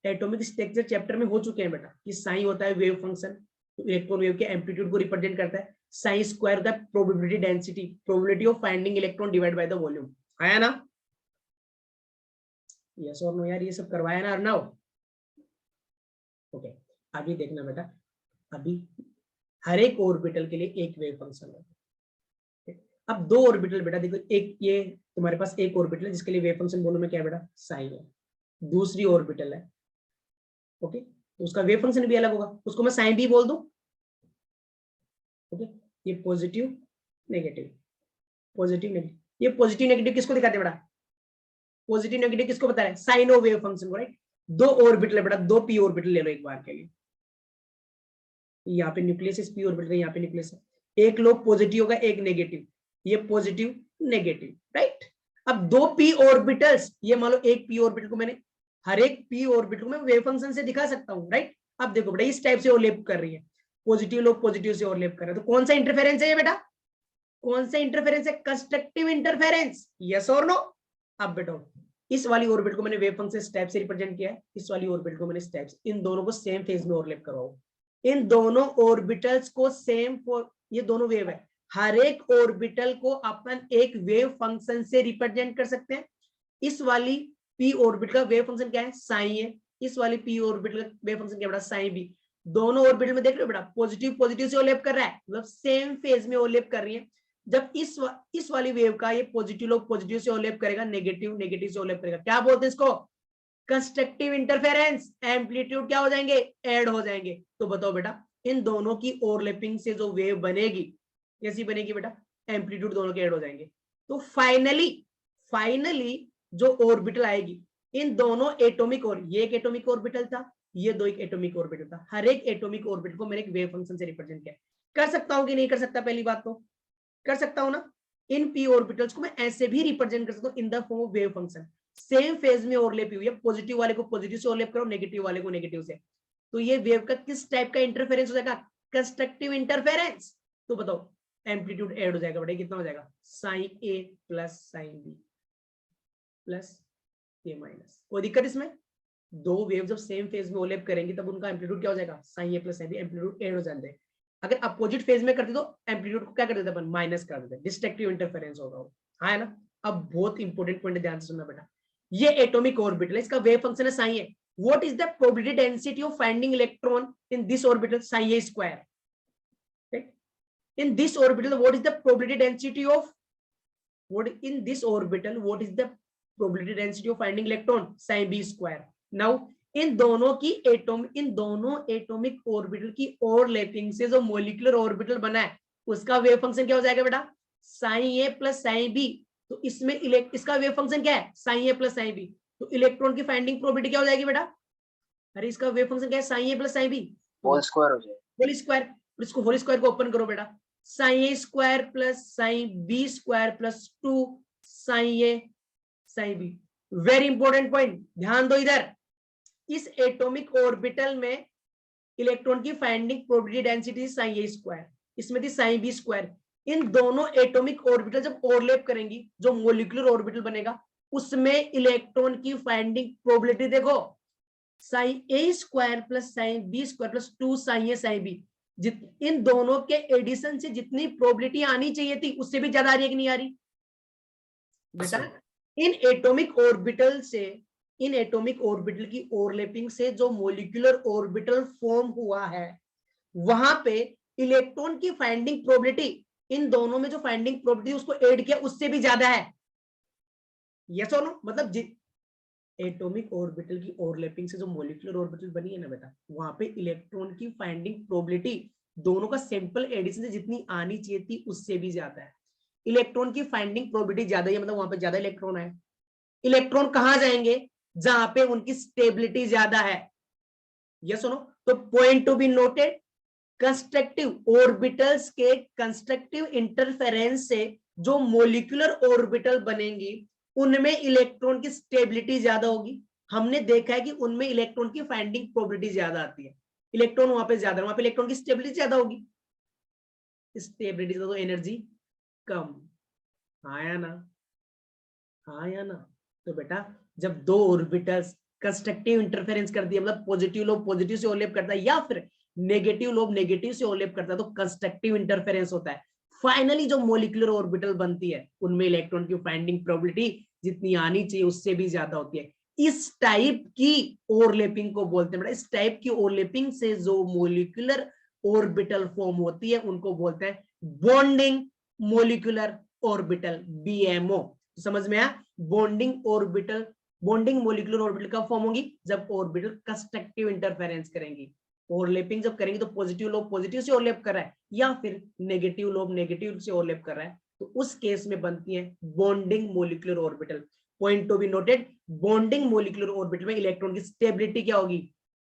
एटॉमिक स्ट्रक्चर चैप्टर में हो चुके हैं बेटा, कि साइन होता है वेव फंक्शन, तो इलेक्ट्रॉन वेव के एम्पलीट्यूड को रिप्रेजेंट करता है। साइन स्क्वायर होता है probability density, probability of finding electron divide by the volume, आया ना? यस और नो यार, ये सब करवाया ना अर्नव? ओके, अभी देखना बेटा, अभी हर एक ऑर्बिटल के लिए एक वेव फंक्शन है। अब 2 ऑर्बिटल बेटा देखो, एक ये तुम्हारे पास एक ऑर्बिटल है जिसके लिए वेव फंक्शन दोनों में क्या है बेटा, साइन है। दूसरी ऑर्बिटल है, ओके, तो उसका वेव फंक्शन भी अलग होगा, उसको मैं साइन भी बोल दूं, ओके। ये पॉजिटिव नेगेटिव, पॉजिटिव नेगेटिव, ये पॉजिटिव नेगेटिव किसको दिखाते हैं बेटा, पॉजिटिव नेगेटिव किसको बता रहे हैं, साइन ऑफ वेव फंक्शन को, राइट। 2 ऑर्बिटल है बेटा, 2 पी ऑर्बिटल ले लो एक बार के लिए, यहाँ पे न्यूक्लियस है, पी ऑर्बिटल यहाँ पे न्यूक्लियस है, एक लोग पॉजिटिव होगा एक नेगेटिव, ये पॉजिटिव नेगेटिव, राइट। अब 2 पी ऑर्बिटल्स, ये मान लो एक पी ऑर्बिटल को मैंने, हर एक पी ऑर्बिटल को मैं वेव फंक्शन से दिखा सकता हूँ, राइट। अब देखो बेटा इस टाइप से ओवरलैप कर रही है, पॉजिटिव लोग पॉजिटिव से ओवरलैप कर रहे हैं, तो कौन सा इंटरफेरेंस है ये बेटा, कौन सा इंटरफेरेंस है, कंस्ट्रक्टिव इंटरफेरेंस, यस और नो? अब बेटा इस वाली ऑर्बिटल को मैंने वेव फंक्शन स्टेप से रिप्रेजेंट किया है, इस वाली ऑर्बिटल को मैंने स्टेप्स, इन दोनों को सेम फेज में ओवरलैप करवाओ, इन दोनों ऑर्बिटल्स को सेम ये दोनों वेव है, हर एक ऑर्बिटल को अपन एक वेव फंक्शन से रिप्रेजेंट कर सकते हैं। इस वाली पी ऑर्बिटल का वेव फंक्शन क्या है, साइन है, इस वाली पी ऑर्बिटल का वेव फंक्शन क्या है बेटा, साइन बी। दोनों ऑर्बिटल में देख रहे हो बेटा पॉजिटिव पॉजिटिव से ओवरलैप कर रहा है, मतलब सेम फेज में ओवरलैप कर रही है। जब इस वाली वेव का ये पॉजिटिव लोग पॉजिटिव से ओवरलैप करेगा, नेगेटिव नेगेटिव से ओवरलैप करेगा, क्या बोलते हैं इसको, कंस्ट्रक्टिव इंटरफेरेंस, एम्पलीट्यूड क्या हो जाएंगे, ऐड हो जाएंगे। तो बताओ बेटा इन दोनों की ओवरलैपिंग से जो वेव बनेगी कैसी बनेगी बेटा, एम्पलीट्यूड दोनों के ऐड हो जाएंगे। तो फाइनली जो ऑर्बिटल आएगी, इन दोनों एटॉमिक, और ये एक एटॉमिक ऑर्बिटल था, ये दो एक एटॉमिक ऑर्बिटल था, हर एक एटॉमिक ऑर्बिटल को मैंने एक वेव फंक्शन से रिप्रेजेंट किया। कर सकता हूं कि नहीं कर सकता, पहली बात तो कर सकता हूं ना। इन पी ऑर्बिटल्स को मैं ऐसे भी रिप्रेजेंट कर सकता हूं in the form of wave function, same phase में ओवरलैप हुई है, पॉजिटिव वाले को पॉजिटिव से ओवरलैप करो, नेगेटिव वाले को नेगेटिव से। तो ये वेव का किस टाइप का इंटरफेरेंस हो जाएगा, कंस्ट्रक्टिव इंटरफेरेंस। तो बताओ एम्पलीट्यूड ऐड हो जाएगा बेटा, कितना हो जाएगा, psi A plus psi B plus A minus. कोई दिक्कत इसमें, दो वेव जब सेम फेज में ओवरलैप करेंगी तब उनका एम्पलीट्यूड क्या हो जाएगा, psi A plus psi B, amplitude add हो जाते। अगर अपोजिट फेज में करते तो एम्पलीट्यूड को क्या कर देते अपन, माइनस कर देते, डिस्ट्रक्टिव इंटरफेरेंस होगा वो, हाँ है ना। अब बहुत इंपॉर्टेंट पॉइंट ध्यान से सुनना बेटा, ये एटॉमिक ऑर्बिटल है, इसका वेव फंक्शन है psi A. What is the probability density of finding electron in this orbital, psi A square. In this orbital, what is the probability density of finding electron, sin b square. Now इन दोनों atomic orbital की overlapping से जो molecular orbital बना है उसका wave function क्या हो जाएगा बेटा, psi A plus psi B. तो इसमें इसका वेव फंक्शन क्या है, psi A plus psi B. तो इलेक्ट्रॉन की फाइंडिंग प्रोबेबिलिटी क्या हो जाएगी बेटा, अरे इसका वेव फंक्शन क्या है, psi A plus psi B, whole square हो जाएगा, होल स्क्वायर। इसको होल स्क्वायर को ओपन करो बेटा, psi A square plus psi B square plus 2 psi A psi B. Very important point, ध्यान दो इधर। इस एटॉमिक ऑर्बिटल में इलेक्ट्रॉन की finding probability density psi A square, इसमें थी साइन बी स्क्वायर। इन दोनों एटॉमिक ऑर्बिटल जब ओवरलैप करेंगी, जो मोलिकुलर ऑर्बिटल बनेगा उसमें इलेक्ट्रॉन की फाइंडिंग प्रोबेबिलिटी देखो, psi A square plus psi B square plus 2 psi A psi B. इन दोनों के एडिशन से जितनी प्रोबेबिलिटी आनी चाहिए थी उससे भी ज्यादा आ रही है कि नहीं आ रही बेटा। इन एटॉमिक ऑर्बिटल की ओवरलैपिंग से जो मोलिकुलर ऑर्बिटल फॉर्म हुआ है वहां पे इलेक्ट्रॉन की फाइंडिंग प्रोबेबिलिटी, इन दोनों में जो फाइंडिंग प्रोबेबिलिटी उसको ऐड किया उससे भी ज्यादा है, यस और नो। मतलब एटॉमिक ऑर्बिटल की ओवरलैपिंग से जो मोलिकुलर ऑर्बिटल बनी है ना बेटा, वहां पे इलेक्ट्रॉन की फाइंडिंग प्रोबेबिलिटी दोनों का सिंपल एडिशन से जितनी आनी चाहिए थी उससे भी ज्यादा है। इलेक्ट्रॉन की फाइंडिंग प्रोबेबिलिटी ज्यादा है, मतलब वहां पे ज्यादा इलेक्ट्रॉन है। इलेक्ट्रॉन कहां जाएंगे, जहां पे उनकी स्टेबिलिटी ज्यादा है, यस और नो। तो point to be noted, constructive orbitals के कंस्ट्रक्टिव इंटरफेरेंस से जो मोलिकुलर ऑर्बिटल बनेंगी उनमें इलेक्ट्रॉन की स्टेबिलिटी ज्यादा होगी। हमने देखा है कि उनमें इलेक्ट्रॉन की फाइंडिंग प्रोबेबिलिटी ज्यादा आती है, इलेक्ट्रॉन वहां पे ज्यादा, वहां पे इलेक्ट्रॉन की स्टेबिलिटी ज्यादा होगी, स्टेबिलिटी तो एनर्जी कम, हाँ या ना, हाँ या ना। तो बेटा जब दो ऑर्बिटल्स कंस्ट्रक्टिव इंटरफेरेंस कर दिया, मतलब पॉजिटिव लोब पॉजिटिव से ओवरलैप करता है या फिर नेगेटिव लोब नेगेटिव से ओवरलैप करता है, तो कंस्ट्रक्टिव इंटरफेरेंस होता है। फाइनली जो मोलिकुलर ऑर्बिटल बनती है उनमें इलेक्ट्रॉन की फाइंडिंग प्रोबेबिलिटी जितनी आनी चाहिए उससे भी ज्यादा होती है। इस टाइप की ओवरलैपिंग को बोलते हैं, इस टाइप की ओवरलैपिंग से जो मोलिकुलर ऑर्बिटल फॉर्म होती है उनको बोलते हैं बॉन्डिंग मोलिकुलर ऑर्बिटल, बीएमओ। समझ में आया, bonding orbital, bonding molecular orbital कब फॉर्म होगी, जब ऑर्बिटल कंस्ट्रक्टिव इंटरफेरेंस करेंगी। ओवरलैपिंग जब करेंगे तो पॉजिटिव लोब पॉजिटिव से ओवरलैप कर रहा है या फिर नेगेटिव लोब नेगेटिव से ओवरलैप कर रहा है, तो उस केस में बनती है bonding molecular orbital. Point to be noted, bonding molecular orbital में इलेक्ट्रॉन की स्टेबिलिटी क्या होगी,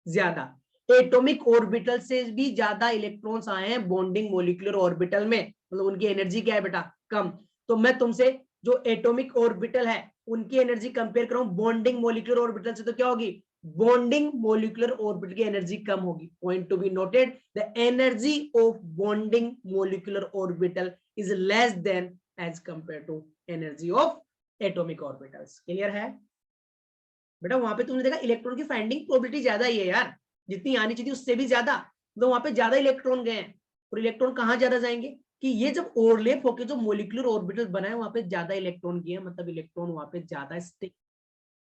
ज्यादा। एटॉमिक ऑर्बिटल से भी ज्यादा इलेक्ट्रॉन्स आए हैं बॉन्डिंग मोलिकुलर ऑर्बिटल में, मतलब उनकी एनर्जी क्या है बेटा, कम। तो मैं तुमसे जो एटॉमिक ऑर्बिटल है उनकी एनर्जी कंपेयर करूं बॉन्डिंग मोलिकुलर ऑर्बिटल से, तो क्या होगी, बॉन्डिंग मोलिकुलर ऑर्बिटल की एनर्जी कम होगी। Point to be noted, the energy of bonding molecular orbital is less than as compare to energy of atomic orbitals. Clear है, बेटा वहां पे तुमने देखा इलेक्ट्रॉन की फाइंडिंग प्रोबेबिलिटी ज्यादा ही है यार, जितनी आनी चाहिए उससे भी ज्यादा, तो वहां पे ज्यादा इलेक्ट्रॉन गए हैं। और इलेक्ट्रॉन कहाँ ज्यादा जाएंगे कि ये जब ओवरलैप होके जो मोलिकुलर ऑर्बिटल बना है वहां पे ज्यादा इलेक्ट्रॉन गए हैं, मतलब इलेक्ट्रॉन वहां पे ज्यादा स्टिक,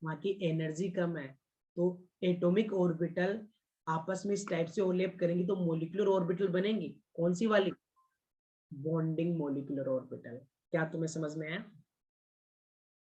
वहां की एनर्जी कम है। तो एटॉमिक ऑर्बिटल आपस में इस टाइप से ओवरलैप करेंगे तो मोलिकुलर ऑर्बिटल बनेंगी, कौन सी वाली, बॉन्डिंग मोलिकुलर ऑर्बिटल। क्या तुम्हें समझ में आया?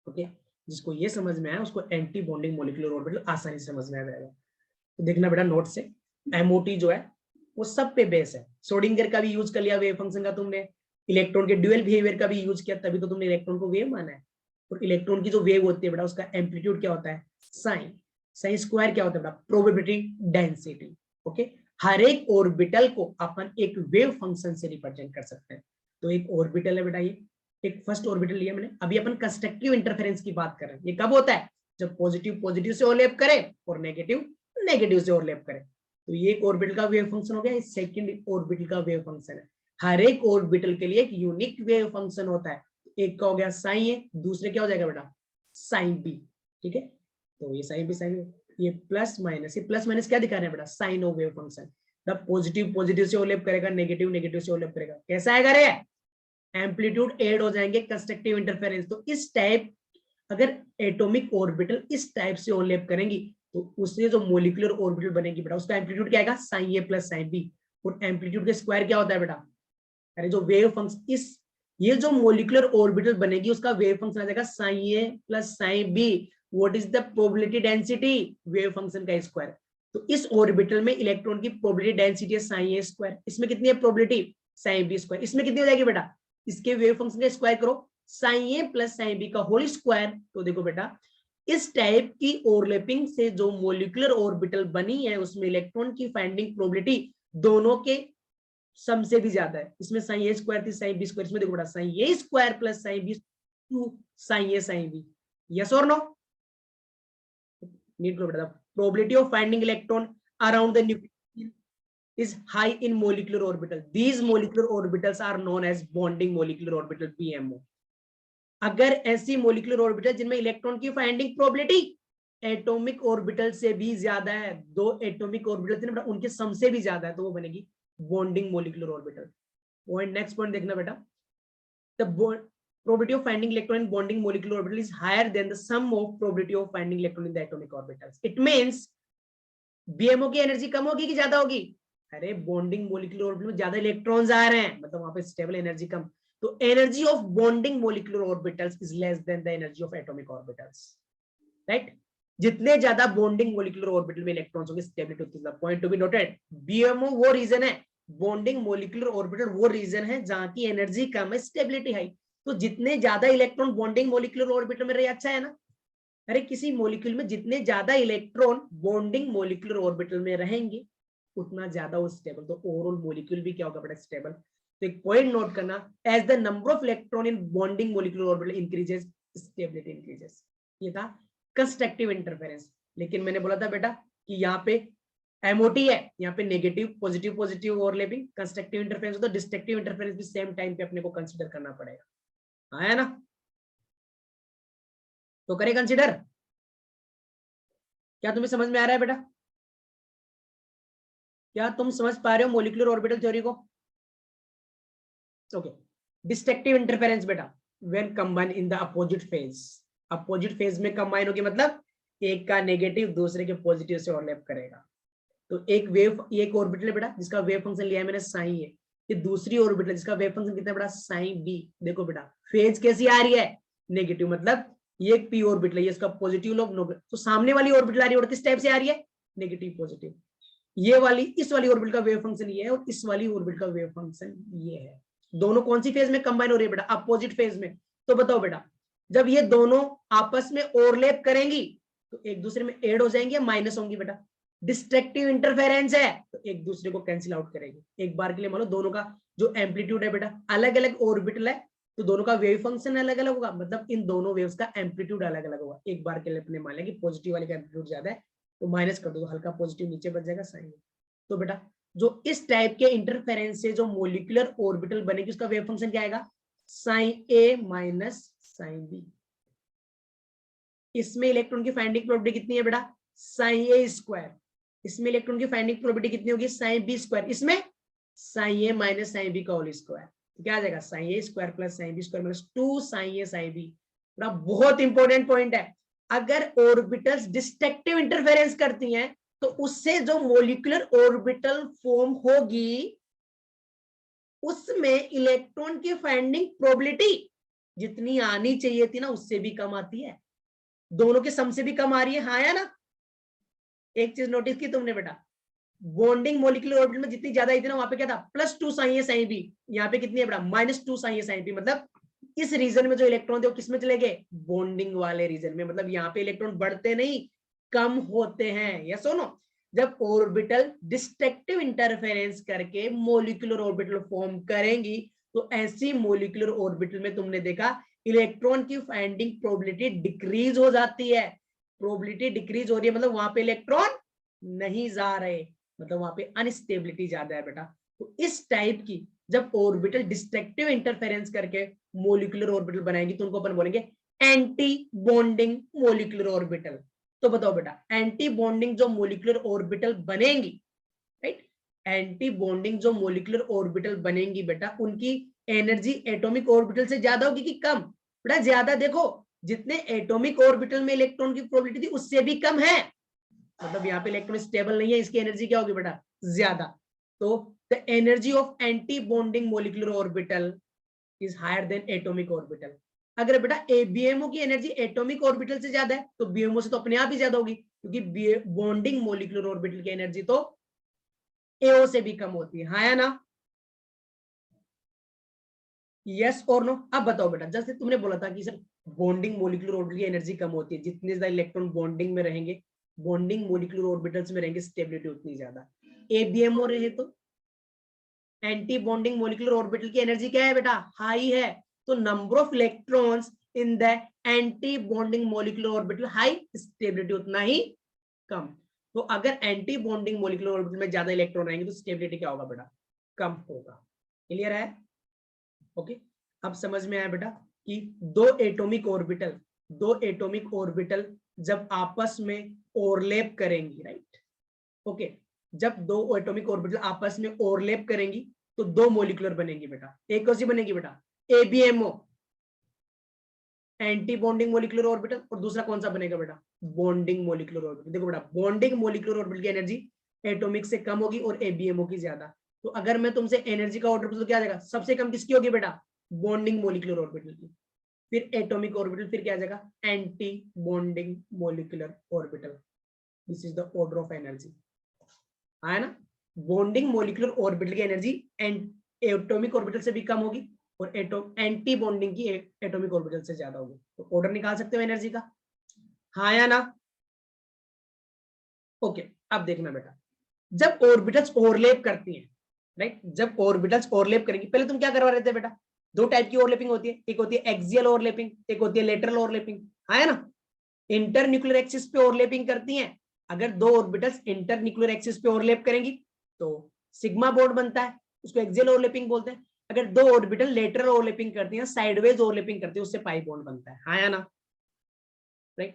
ओके, जिसको ये समझ में आया उसको एंटी बॉन्डिंग मोलिकुलर ऑर्बिटल आसानी से समझ में आ जाएगा। तो देखना बेटा नोट से, एमओटी जो है वो सब पे बेस है। श्रोडिंगर का भी यूज कर लिया वेव फंक्शन का तुमने, इलेक्ट्रॉन के ड्यूअल बिहेवियर का भी यूज किया, तभी तो तुमने इलेक्ट्रॉन को वेव माना है। और इलेक्ट्रॉन की जो वेव होती है बेटा उसका एम्पलीट्यूड क्या होता है, साइन। साइन स्क्वायर क्या होता है बेटा, प्रोबेबिलिटी डेंसिटी। ओके, हर एक ऑर्बिटल को अपन एक वेव फंक्शन से रिप्रेजेंट कर सकते हैं। तो एक ऑर्बिटल है बेटा ये, एक फर्स्ट ऑर्बिटल लिया मैंने। अभी अपन कंस्ट्रक्टिव इंटरफेरेंस की बात कर रहे हैं, ये कब होता है, जब पॉजिटिव पॉजिटिव से ओवरलैप करे और नेगेटिव नेगेटिव से ओवरलैप करे। तो ये एक ऑर्बिटल का वेव फंक्शन हो गया, सेकंड ऑर्बिटल का वेव फंक्शन है। हर एक ऑर्बिटल के लिए एक यूनिक वेव फंक्शन होता है। एक का हो गया साइन ए, दूसरे क्या हो जाएगा बेटा, साइन बी। ठीक है, तो ये साइन बी साइन बी, ये प्लस माइनस, ये प्लस माइनस क्या दिखा रहे हैं बेटा, साइन ऑफ वेव फंक्शन। तब पॉजिटिव पॉजिटिव से ओवरलैप करेगा, नेगेटिव नेगेटिव से ओवरलैप करेगा, कैसा आएगा रे, एम्पलीट्यूड एड हो जाएंगे, कंस्ट्रक्टिव इंटरफेरेंस। तो इस टाइप अगर एटॉमिक ऑर्बिटल इस टाइप से ओवरलैप करेंगी तो उससे जो मोलिकुलर ऑर्बिटल बनेगी बेटा उसका एम्पलीट्यूड क्या आएगा, psi A plus psi B. और एम्पलीट्यूड का स्क्वायर क्या होता है बेटा, अरे जो वेव फंक्शन इस, ये जो मोलिकुलर ऑर्बिटल बनेगी उसका वेव फंक्शन आ जाएगा psi A plus psi B. What is the probability density, wave function का स्क्वायर। तो इस ऑर्बिटल में इलेक्ट्रॉन की प्रोबेबिलिटी डेंसिटी है साइन ए स्क्वायर, इसमें कितनी है प्रोबेबिलिटी, साइन बी स्क्वायर, इसमें कितनी हो जाएगी बेटा, इसके वेव फंक्शन का स्क्वायर करो, sign A plus psi B का होल स्क्वायर। तो देखो बेटा इस टाइप की ओवरलैपिंग से जो मोलिकुलर ऑर्बिटल बनी है उसमें इलेक्ट्रॉन की फाइंडिंग प्रोबेबिलिटी दोनों के सम से भी ज्यादा है। इसमें साइन ए स्क्वायर थी साइन बी स्क्वायर, इसमें देखो बेटा psi A square plus psi B two psi A psi B. Yes और नो, नीड टू बेटा probability of finding electron around the nucleus is high in molecular orbital. These molecular orbitals are known as bonding molecular orbital BMO. अगर ऐसी molecular orbital जिनमें electron की finding probability atomic orbital से भी ज्यादा है, दो एटॉमिक ऑर्बिटल उनके सम से भी ज्यादा है, तो वो बनेगी bonding molecular orbital. Point next point देखना बेटा, the probability of finding electron in bonding molecular orbital is higher than the sum of probability of finding electron in the atomic orbitals. It means BMO की energy कम होगी कि ज्यादा होगी, अरे bonding molecular orbital में ज्यादा इलेक्ट्रॉन्स आ रहे हैं, मतलब वहां पे स्टेबल एनर्जी कम। तो energy of bonding molecular orbitals is less then the energy of atomic orbitals, right. जितने ज्यादा बॉन्डिंग मोलिकुलर ऑर्बिटल में इलेक्ट्रॉन्स होंगे स्टेबिलिटी होती है। Point to be noted, BMO वो रीजन है, बॉन्डिंग मोलिकुलर ऑर्बिटल वो रीजन है जहां की एनर्जी कम है, स्टेबिलिटी हाई। तो जितने ज्यादा इलेक्ट्रॉन बॉन्डिंग मोलिकुलर ऑर्बिटल में रहे अच्छा है ना। अरे किसी मॉलिक्यूल में जितने ज्यादा इलेक्ट्रॉन बॉन्डिंग मोलिकुलर ऑर्बिटल में रहेंगे उतना ज्यादा वो स्टेबल, तो ओवरऑल मॉलिक्यूल भी क्या होगा बेटा, स्टेबल। तो एक पॉइंट नोट करना, as the number of electron in bonding molecular orbital increases stability increases. ये था कंस्ट्रक्टिव इंटरफेरेंस। लेकिन मैंने बोला था बेटा कि यहाँ पे एमओटी है, यहाँ पे negative positive positive overlapping, constructive interference होता है, डिस्ट्रक्टिव इंटरफेरेंस भी सेम टाइम पे अपने को कंसीडर करना पड़ेगा, आया ना। तो करें कंसीडर, क्या तुम्हें समझ में आ रहा है बेटा, क्या तुम समझ पा रहे हो मोलिकुलर ऑर्बिटल थ्योरी को? ओके, डिस्ट्रक्टिव इंटरफेरेंस बेटा when combine in the opposite phase, opposite phase में कंबाइन होगी, मतलब एक का नेगेटिव दूसरे के पॉजिटिव से ओवरलैप करेगा। तो एक वेव, एक ऑर्बिटल है बेटा जिसका वेव फंक्शन लिया है मैंने साइन ए, ये दूसरी ऑर्बिटल जिसका वेव फंक्शन कितना बड़ा, साइन बी। देखो बेटा फेज कैसी आ रही है, नेगेटिव, मतलब ये एक पी ऑर्बिटल है, ये इसका पॉजिटिव लोग, तो सामने वाली ऑर्बिटल आ रही है और किस टाइप से आ रही है, नेगेटिव पॉजिटिव। ये वाली, इस वाली ऑर्बिटल का वेव फंक्शन ये है और इस वाली ऑर्बिटल का वेव फंक्शन ये है। दोनों कौन सी फेज में कंबाइन हो रही है बेटा, अपोजिट फेज में। तो बताओ बेटा जब ये दोनों आपस में ओवरलैप करेंगी तो एक दूसरे में ऐड हो जाएंगे या माइनस होंगी बेटा, डिस्ट्रक्टिव इंटरफेरेंस है तो एक दूसरे को कैंसिल आउट करेगी। एक बार के लिए मान लो दोनों का जो एम्पलीट्यूड है बेटा अलग अलग ऑर्बिटल है तो दोनों का वेव फंक्शन अलग अलग होगा, मतलब इन दोनों वेव्स का एम्पलीट्यूड अलग अलग होगा। एक बार के लिए अपने मान लें कि पॉजिटिव वाले का एम्पलीट्यूड ज्यादा है तो माइनस कर दो, हल्का पॉजिटिव नीचे बच जाएगा साइन। तो बेटा जो इस टाइप के इंटरफेरेंस से जो मोलिकुलर ऑर्बिटल बनेगी उसका वेव फंक्शन क्या आएगा, psi A minus psi B. इसमें इलेक्ट्रॉन की फाइंडिंग प्रोबेबिलिटी कितनी है बेटा, साइन ए स्क्वायर। इसमें इलेक्ट्रॉन की फाइंडिंग प्रोबेबिलिटी कितनी होगी, साइन बी स्क्वायर। इसमें psi A minus psi B का होल स्क्वायर, क्या आ जाएगा, psi A square plus psi B square minus 2 psi A psi B. बहुत इंपॉर्टेंट पॉइंट है, अगर ऑर्बिटल्स डिस्ट्रक्टिव इंटरफेरेंस करती हैं तो उससे जो मोलिकुलर ऑर्बिटल फॉर्म होगी उसमें इलेक्ट्रॉन की फाइंडिंग प्रोबेबिलिटी जितनी आनी चाहिए थी ना उससे भी कम आती है, दोनों के सम से भी कम आ रही है, हाँ या ना। एक चीज नोटिस की तुमने बेटा, बॉन्डिंग मोलिकुलर ऑर्बिटल में जितनी ज्यादा आई थी ना वहां पे क्या था, +2 साइन ए साइन बी, यहाँ पे कितनी है बेटा, -2 साइन ए साइन बी। मतलब इस रीजन में जो इलेक्ट्रॉन थे वो किसमें चले गए, बॉन्डिंग वाले रीजन में। मतलब यहाँ पे इलेक्ट्रॉन बढ़ते नहीं कम होते हैं, या सुनो, जब ऑर्बिटल डिस्ट्रक्टिव इंटरफेरेंस करके मोलिकुलर ऑर्बिटल फॉर्म करेंगी तो ऐसी मोलिकुलर ऑर्बिटल में तुमने देखा इलेक्ट्रॉन की फाइंडिंग प्रोबेबिलिटी डिक्रीज हो जाती है। प्रोबेबिलिटी डिक्रीज हो रही है मतलब वहां पे इलेक्ट्रॉन नहीं जा रहे, मतलब वहां पे अनस्टेबिलिटी ज्यादा है बेटा। तो इस टाइप की जब ऑर्बिटल डिस्ट्रक्टिव इंटरफेरेंस करके मोलिकुलर ऑर्बिटल बनाएंगी तो उनको अपन बोलेंगे एंटी बॉन्डिंग मोलिकुलर ऑर्बिटल। तो बताओ बेटा, एंटी बॉन्डिंग जो मोलिकुलर ऑर्बिटल बनेंगी, राइट, एंटी बॉन्डिंग जो मोलिकुलर ऑर्बिटल बनेंगी बेटा उनकी एनर्जी एटॉमिक ऑर्बिटल से ज्यादा होगी कि कम, बेटा ज्यादा। देखो जितने एटॉमिक ऑर्बिटल में इलेक्ट्रॉन की प्रोबेबिलिटी थी उससे भी कम है, मतलब यहाँ पे इलेक्ट्रॉन स्टेबल नहीं है, इसकी एनर्जी क्या होगी बेटा, ज्यादा। तो the energy of anti bonding molecular orbital is higher than atomic orbital. अगर बेटा एबीएमओ की एनर्जी एटॉमिक ऑर्बिटल से ज्यादा है तो बीएमओ से तो अपने आप ही ज्यादा होगी, क्योंकि बॉन्डिंग मोलिकुलर ऑर्बिटल की एनर्जी तो एओ से भी कम होती है, हाँ या ना, यस और नो। अब बताओ बेटा, जैसे तुमने बोला था कि सर बॉन्डिंग मोलिकुलर ऑर्बिटल की एनर्जी कम होती है, जितने ज्यादा इलेक्ट्रॉन बॉन्डिंग में रहेंगे, बॉन्डिंग मोलिकुलर ऑर्बिटल्स में रहेंगे, स्टेबिलिटी उतनी ज्यादा। एबीएमओ रहे तो एंटी बॉन्डिंग मोलिकुलर ऑर्बिटल की एनर्जी क्या है बेटा, हाई है, तो number of electrons in the anti bonding molecular orbital high, stability उतना ही कम। तो अगर एंटी बॉन्डिंग मोलिकुलर ऑर्बिटल में ज्यादा इलेक्ट्रॉन रहेंगे तो स्टेबिलिटी क्या होगा बेटा, कम होगा। क्लियर है, ओके। अब समझ में आया बेटा कि दो एटॉमिक ऑर्बिटल जब आपस में ओवरलैप करेंगी, राइट, ओके, जब दो एटॉमिक ऑर्बिटल आपस में ओवरलैप करेंगी तो दो मोलिकुलर बनेंगी बेटा। एक कौन सी बनेगी बेटा, ABMO, anti bonding molecular orbital, और दूसरा कौन सा बनेगा बेटा, बॉन्डिंग मोलिकुलर ऑर्बिटल। देखो बेटा, बॉन्डिंग मोलिकुलर ऑर्बिटल की एनर्जी एटॉमिक से कम होगी और एबीएमओ की ज्यादा। तो अगर मैं तुमसे एनर्जी का ऑर्डर पूछूं तो क्या आ जाएगा, सबसे कम किसकी होगी बेटा, बॉन्डिंग मोलिकुलर ऑर्बिटल की, फिर एटॉमिक ऑर्बिटल, फिर क्या आ जाएगा, anti bonding molecular orbital. This is the order of energy, है ना। बॉन्डिंग मोलिकुलर ऑर्बिटल की एनर्जी एटॉमिक ऑर्बिटल से भी कम होगी और एंटी बॉन्डिंग की एटॉमिक ऑर्बिटल से ज्यादा होगी। तो ऑर्डर निकाल सकते हो एनर्जी का, हाँ या ना, ओके। अब देखना बेटा, जब ऑर्बिटल्स ओवरलैप करती हैं, राइट, जब ऑर्बिटल्स ओवरलैप करेंगी, पहले तुम क्या करवा रहे थे बेटा, दो टाइप की ओवरलैपिंग होती है, एक होती है एक्सियल ओवरलैपिंग, एक होती है लेटरल ओवरलैपिंग, है ना। इंटरन्यूक्लियर एक्सिस पे ओवरलैपिंग करती हैं, अगर दो ऑर्बिटल्स इंटरन्यूक्लियर एक्सिस पे ओवरलैप करेंगी तो सिग्मा बॉन्ड बनता है, उसको एक्सियल ओवरलैपिंग बोलते हैं। अगर दो ऑर्बिटल लेटरल ओवरलैपिंग करती हैं, साइडवेज ओवरलैपिंग करती है, उससे पाई बॉन्ड बनता है, हाँ या ना, राइट।